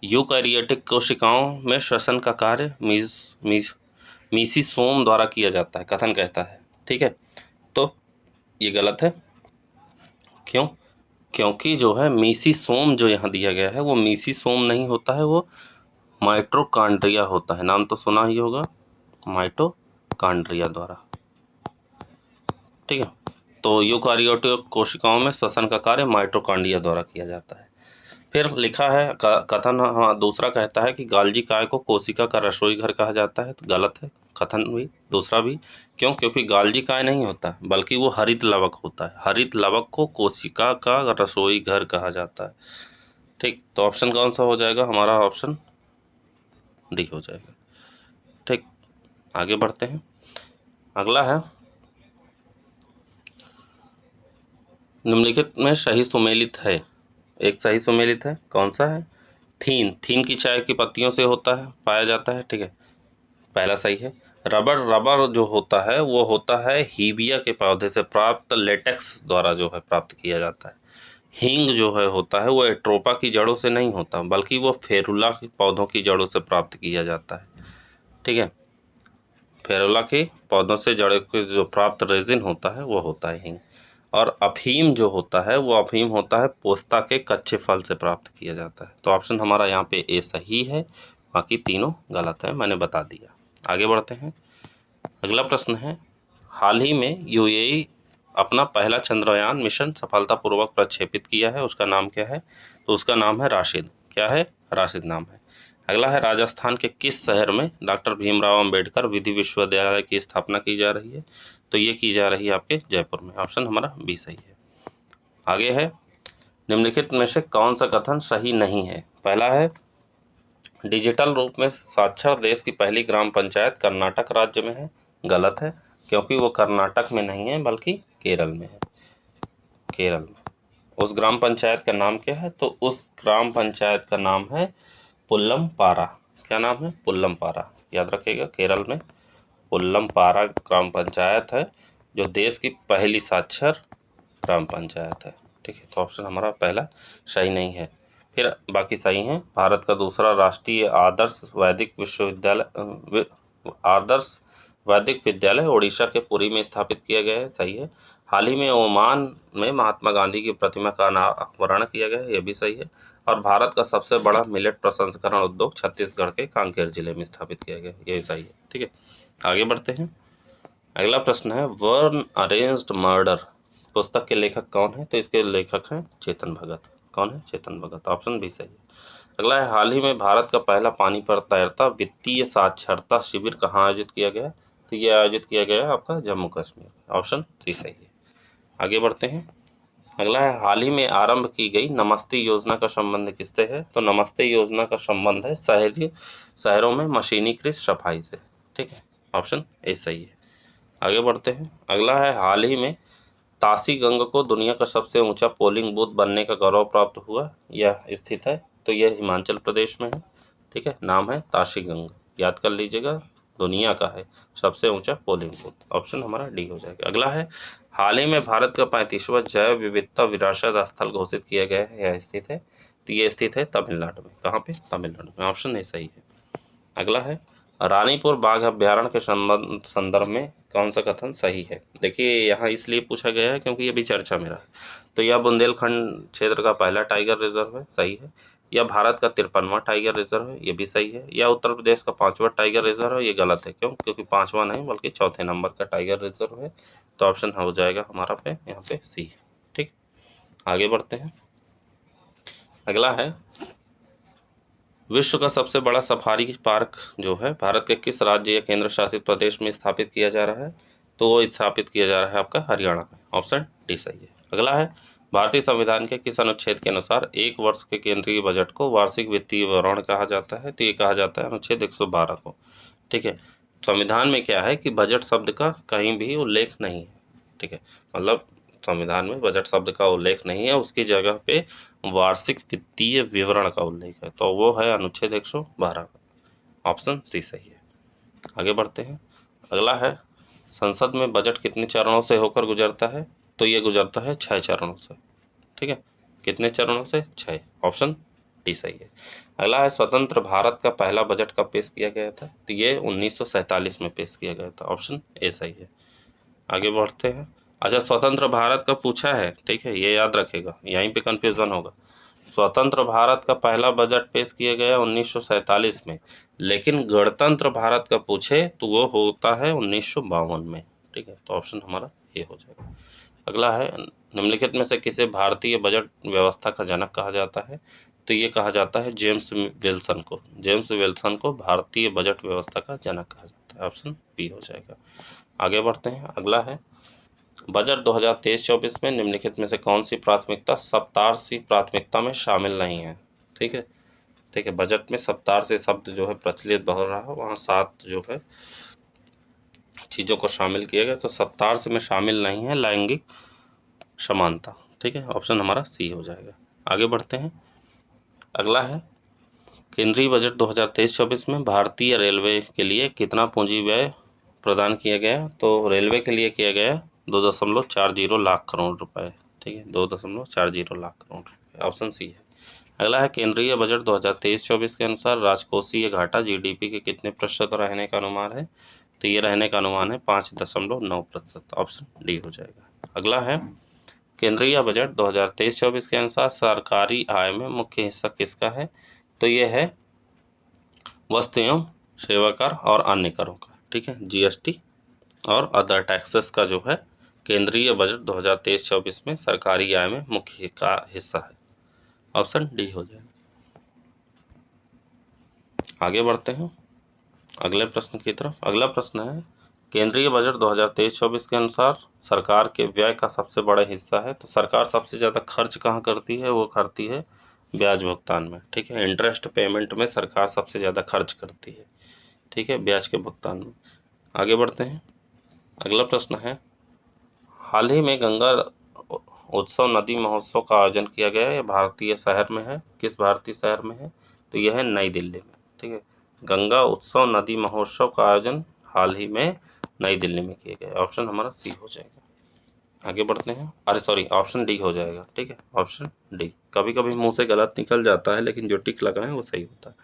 यूकैरियोटिक कोशिकाओं में श्वसन का कार्य मीसीसोम द्वारा किया जाता है, कथन कहता है। ठीक है, तो ये गलत है। क्यों? क्योंकि जो है मीसीसोम जो यहाँ दिया गया है वो मीसीसोम नहीं होता है, वो माइटोकॉन्ड्रिया होता है। नाम तो सुना ही होगा, माइटोकॉन्ड्रिया द्वारा। ठीक है, तो यूकैरियोटिक कोशिकाओं में श्वसन का कार्य माइटोकॉन्ड्रिया द्वारा किया जाता है। फिर लिखा है कथन, हाँ, दूसरा कहता है कि गाल्जी काय को कोशिका का रसोई घर कहा जाता है, तो गलत है कथन भी, दूसरा भी। क्यों? क्योंकि गाल्जी काय नहीं होता, बल्कि वो हरित लवक होता है। हरित लवक को कोशिका का रसोई घर कहा जाता है। ठीक, तो ऑप्शन कौन सा हो जाएगा? हमारा ऑप्शन डी हो जाएगा। ठीक, आगे बढ़ते हैं। अगला है, निम्नलिखित में सही सुमेलित है। एक सही सुमेलित है, कौन सा है? थीन की चाय की पत्तियों से होता है, पाया जाता है। ठीक है, पहला सही है। रबर जो होता है वो होता है हीबिया के पौधे से प्राप्त लेटेक्स द्वारा जो है प्राप्त किया जाता है। हींग जो है होता है वो एट्रोपा की जड़ों से नहीं होता, बल्कि वो फेरुला के पौधों की जड़ों से प्राप्त किया जाता है। ठीक है, फेरुला के पौधों से जड़ों के जो प्राप्त रेजिन होता है वो होता है हींग। और अफीम जो होता है वो अफीम होता है पोस्ता के कच्चे फल से प्राप्त किया जाता है। तो ऑप्शन हमारा यहाँ पे ए सही है, बाकी तीनों गलत है, मैंने बता दिया। आगे बढ़ते हैं। अगला प्रश्न है, हाल ही में यूएई अपना पहला चंद्रयान मिशन सफलतापूर्वक प्रक्षेपित किया है, उसका नाम क्या है? तो उसका नाम है राशिद। क्या है? राशिद नाम है। अगला है, राजस्थान के किस शहर में डॉक्टर भीमराव अंबेडकर विधि विश्वविद्यालय की स्थापना की जा रही है? तो ये की जा रही है आपके जयपुर में। ऑप्शन हमारा बी सही है। आगे है, निम्नलिखित में से कौन सा कथन सही नहीं है? पहला है, डिजिटल रूप में साक्षर देश की पहली ग्राम पंचायत कर्नाटक राज्य में है। गलत है, क्योंकि वो कर्नाटक में नहीं है बल्कि केरल में है। केरल में उस ग्राम पंचायत का नाम क्या है? तो उस ग्राम पंचायत का नाम है पुल्लमपारा। क्या नाम है? पुल्लमपारा। याद रखिएगा, केरल में पुल्लमपारा ग्राम पंचायत है जो देश की पहली साक्षर ग्राम पंचायत है। ठीक है, तो ऑप्शन हमारा पहला सही नहीं है। फिर बाकी सही हैं। भारत का दूसरा राष्ट्रीय आदर्श वैदिक विद्यालय उड़ीसा के पुरी में स्थापित किया गया है। सही है। हाल ही में ओमान में महात्मा गांधी की प्रतिमा का अनावरण किया गया है, यह भी सही है। और भारत का सबसे बड़ा मिलेट प्रसंस्करण उद्योग छत्तीसगढ़ के कांकेर जिले में स्थापित किया गया है, यह भी सही है। ठीक है, आगे बढ़ते हैं। अगला प्रश्न है, वर्न अरेंज्ड मर्डर पुस्तक के लेखक कौन है? तो इसके लेखक हैं चेतन भगत। कौन है? चेतन भगत। ऑप्शन भी सही है। अगला है, हाल ही में भारत का पहला पानी पर तैरता वित्तीय साक्षरता शिविर कहाँ आयोजित किया गया? तो ये आयोजित किया गया है आपका जम्मू कश्मीर। ऑप्शन सी सही है। आगे बढ़ते हैं। अगला है, हाल ही में आरंभ की गई नमस्ते योजना का संबंध किससे है? तो नमस्ते योजना का संबंध है शहरों में मशीनीकृत सफाई से। ठीक है, ऑप्शन ए सही है। आगे बढ़ते हैं। अगला है, हाल ही में तासी गंग को दुनिया का सबसे ऊंचा पोलिंग बूथ बनने का गौरव प्राप्त हुआ, यह स्थित है? तो यह हिमाचल प्रदेश में है। ठीक है, नाम है तासी गंग, याद कर लीजिएगा, दुनिया का है सबसे ऊंचा पोलिंग बूथ। ऑप्शन हमारा डी हो जाएगा। अगला है, हाल ही में भारत का 35वां जैव विविधता विरासत स्थल घोषित किया गया है, यह स्थित है? तो ये स्थित है तमिलनाडु में। कहाँ पे? तमिलनाडु में। ऑप्शन ए सही है। अगला है, रानीपुर बाघ अभ्यारण्य के संदर्भ में कौन सा कथन सही है? देखिए, यहाँ इसलिए पूछा गया है क्योंकि ये भी चर्चा में रहा है। तो यह बुंदेलखंड क्षेत्र का पहला टाइगर रिजर्व है, सही है। यह भारत का 53वां टाइगर रिजर्व है, ये भी सही है। यह उत्तर प्रदेश का 5वां टाइगर रिजर्व है, ये गलत है। क्यों? क्योंकि 5वां नहीं बल्कि चौथे नंबर का टाइगर रिजर्व है। तो ऑप्शन हो जाएगा हमारा पे यहाँ पे सी। ठीक, आगे बढ़ते हैं। अगला है, विश्व का सबसे बड़ा सफारी पार्क जो है भारत के किस राज्य या केंद्र शासित प्रदेश में स्थापित किया जा रहा है? तो वो स्थापित किया जा रहा है आपका हरियाणा में। ऑप्शन डी सही है। अगला है, भारतीय संविधान के किस अनुच्छेद के अनुसार एक वर्ष के केंद्रीय बजट को वार्षिक वित्तीय विवरण कहा जाता है? तो ये कहा जाता है अनुच्छेद 112 को। ठीक है, संविधान में क्या है कि बजट शब्द का कहीं भी उल्लेख नहीं है। ठीक है, मतलब संविधान में बजट शब्द का उल्लेख नहीं है, उसकी जगह पे वार्षिक वित्तीय विवरण का उल्लेख है, तो वो है अनुच्छेद 112। ऑप्शन सी सही है। आगे बढ़ते हैं। अगला है, संसद में बजट कितने चरणों से होकर गुजरता है? तो ये गुजरता है 6 चरणों से। ठीक है, कितने चरणों से? 6। ऑप्शन डी सही है। अगला है स्वतंत्र भारत का पहला बजट कब पेश किया गया था, तो ये 1947 में पेश किया गया था, ऑप्शन ए सही है। आगे बढ़ते हैं। अच्छा, स्वतंत्र भारत का पूछा है, ठीक है, ये याद रखेगा, यहीं पे कंफ्यूजन होगा। स्वतंत्र भारत का पहला बजट पेश किया गया 1947 में, लेकिन गणतंत्र भारत का पूछे तो वो होता है 1952 में, ठीक है, तो ऑप्शन हमारा ये हो जाएगा। अगला है, निम्नलिखित में से किसे भारतीय बजट व्यवस्था का जनक कहा जाता है, तो ये कहा जाता है जेम्स विल्सन को। जेम्स विल्सन को भारतीय बजट व्यवस्था का जनक कहा जाता है, ऑप्शन बी हो जाएगा। आगे बढ़ते हैं। अगला है, बजट 2023-24 में निम्नलिखित में से कौन सी प्राथमिकता सप्तार्षी प्राथमिकता में शामिल नहीं है, ठीक है, ठीक है, बजट में सप्तार्षी शब्द जो है प्रचलित बहुत रहा, वहाँ 7 जो है चीज़ों को शामिल किया गया, तो सप्तार्ष में शामिल नहीं है लैंगिक समानता, ठीक है, ऑप्शन हमारा सी हो जाएगा। आगे बढ़ते हैं। अगला है, केंद्रीय बजट 2023-24 में भारतीय रेलवे के लिए कितना पूंजी व्यय प्रदान किया गया, तो रेलवे के लिए किया गया 2.40 लाख करोड़ रुपए, ठीक है, 2.40 लाख करोड़ रुपए, ऑप्शन सी है। अगला है, केंद्रीय बजट 2023-24 के अनुसार राजकोषीय घाटा जीडीपी के कितने प्रतिशत रहने का अनुमान है, तो ये रहने का अनुमान है 5.9%, ऑप्शन डी हो जाएगा। अगला है, केंद्रीय बजट 2023-24 के अनुसार सरकारी आय में मुख्य हिस्सा किसका है, तो ये है वस्तु एवं सेवा कर और अन्य करों का, ठीक है, जीएसटी और अदर टैक्सेस का जो है केंद्रीय बजट 2023-24 में सरकारी आय में मुख्य का हिस्सा है, ऑप्शन डी हो जाएगा। आगे बढ़ते हैं अगले प्रश्न की तरफ। अगला प्रश्न है, केंद्रीय बजट 2023-24 के अनुसार सरकार के व्यय का सबसे बड़ा हिस्सा है, तो सरकार सबसे ज़्यादा खर्च कहाँ करती है, वो करती है ब्याज भुगतान में, ठीक है, इंटरेस्ट पेमेंट में सरकार सबसे ज़्यादा खर्च करती है, ठीक है, ब्याज के भुगतान में। आगे बढ़ते हैं। अगला प्रश्न है, हाल ही में गंगा उत्सव नदी महोत्सव का आयोजन किया गया है, यह भारतीय शहर में है, किस भारतीय शहर में है, तो यह है नई दिल्ली में, ठीक है, गंगा उत्सव नदी महोत्सव का आयोजन हाल ही में नई दिल्ली में किया गया, ऑप्शन हमारा सी हो जाएगा। आगे बढ़ते हैं। अरे सॉरी, ऑप्शन डी हो जाएगा, ठीक है, ऑप्शन डी। कभी कभी मुंह से गलत निकल जाता है, लेकिन जो टिक लगा है वो सही होता है।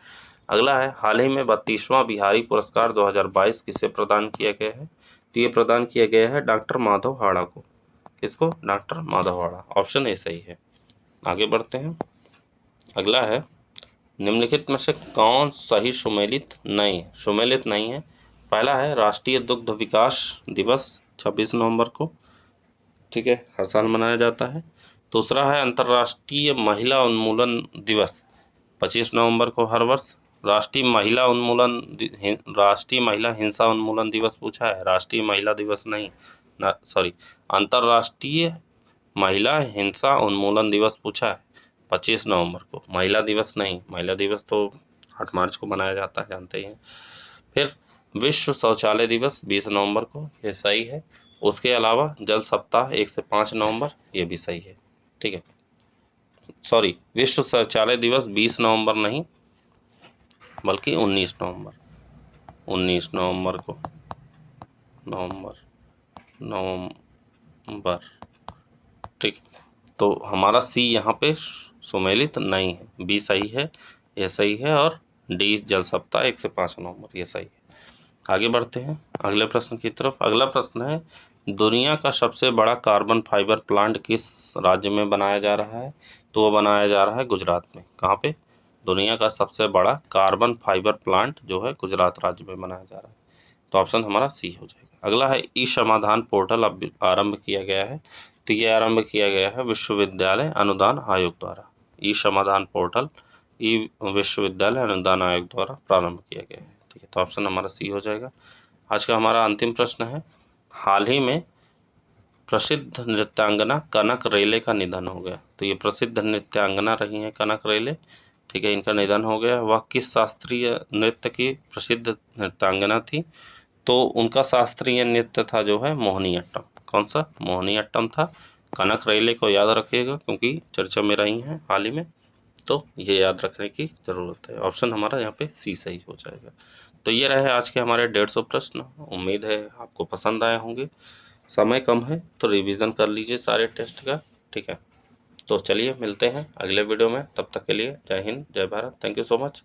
अगला है, हाल ही में 32वां बिहारी पुरस्कार 2022 किसे प्रदान किया गया है, तो ये प्रदान किया गया है डॉक्टर माधव हाड़ा को। किसको, doctor Madhav Hada, option A सही है। आगे बढ़ते हैं। अगला है, निम्नलिखित में से कौन सही सुमेलित नहीं है। पहला है, राष्ट्रीय दुग्ध विकास दिवस 26 नवंबर को, ठीक है, हर साल मनाया जाता है। दूसरा है, अंतर्राष्ट्रीय महिला उन्मूलन दिवस 25 नवंबर को हर वर्ष। राष्ट्रीय महिला हिंसा उन्मूलन दिवस पूछा है, राष्ट्रीय महिला दिवस नहीं, अंतर्राष्ट्रीय महिला हिंसा उन्मूलन दिवस पूछा है 25 नवंबर को, महिला दिवस नहीं, महिला दिवस तो 8 मार्च को मनाया जाता है, जानते ही हैं। फिर विश्व शौचालय दिवस 20 नवंबर को, ये सही है। उसके अलावा जल सप्ताह 1 से 5 नवंबर, ये भी सही है, ठीक है, सॉरी, विश्व शौचालय दिवस 20 नवंबर नहीं बल्कि 19 नवंबर को, नवंबर, ठीक, तो हमारा सी यहाँ पे सुमेलित नहीं है, बी सही है, ये सही है, और डी जल सप्ताह 1 से 5 नवंबर, ये सही है। आगे बढ़ते हैं अगले प्रश्न की तरफ। अगला प्रश्न है, दुनिया का सबसे बड़ा कार्बन फाइबर प्लांट किस राज्य में बनाया जा रहा है, तो वो बनाया जा रहा है गुजरात में। कहाँ पे, दुनिया का सबसे बड़ा कार्बन फाइबर प्लांट जो है गुजरात राज्य में बनाया जा रहा है, तो ऑप्शन हमारा सी हो जाएगा। अगला है, ई समाधान पोर्टल अब आरंभ किया गया है, तो ये आरंभ किया गया है विश्वविद्यालय अनुदान आयोग द्वारा। ई समाधान पोर्टल ई विश्वविद्यालय अनुदान आयोग द्वारा प्रारंभ किया गया है, ठीक है, तो ऑप्शन हमारा सी हो जाएगा। आज का हमारा अंतिम प्रश्न है, हाल ही में प्रसिद्ध नृत्यांगना कनक रेले का निधन हो गया, तो ये प्रसिद्ध नृत्यांगना रही हैं कनक रेले, ठीक है, इनका निधन हो गया। वह किस शास्त्रीय नृत्य की प्रसिद्ध नृत्यांगना थी, तो उनका शास्त्रीय नृत्य था जो है मोहिनीअट्टम। कौन सा, मोहिनीअट्टम था। कनक रेले को याद रखिएगा क्योंकि चर्चा में रही हैं हाल ही में, तो ये याद रखने की ज़रूरत है, ऑप्शन हमारा यहाँ पे सी सही हो जाएगा। तो ये रहे आज के हमारे 150 प्रश्न, उम्मीद है आपको पसंद आए होंगे। समय कम है तो रिवीजन कर लीजिए सारे टेस्ट का, ठीक है। तो चलिए मिलते हैं अगले वीडियो में, तब तक के लिए जय हिंद, जय Bharat, thank you so much.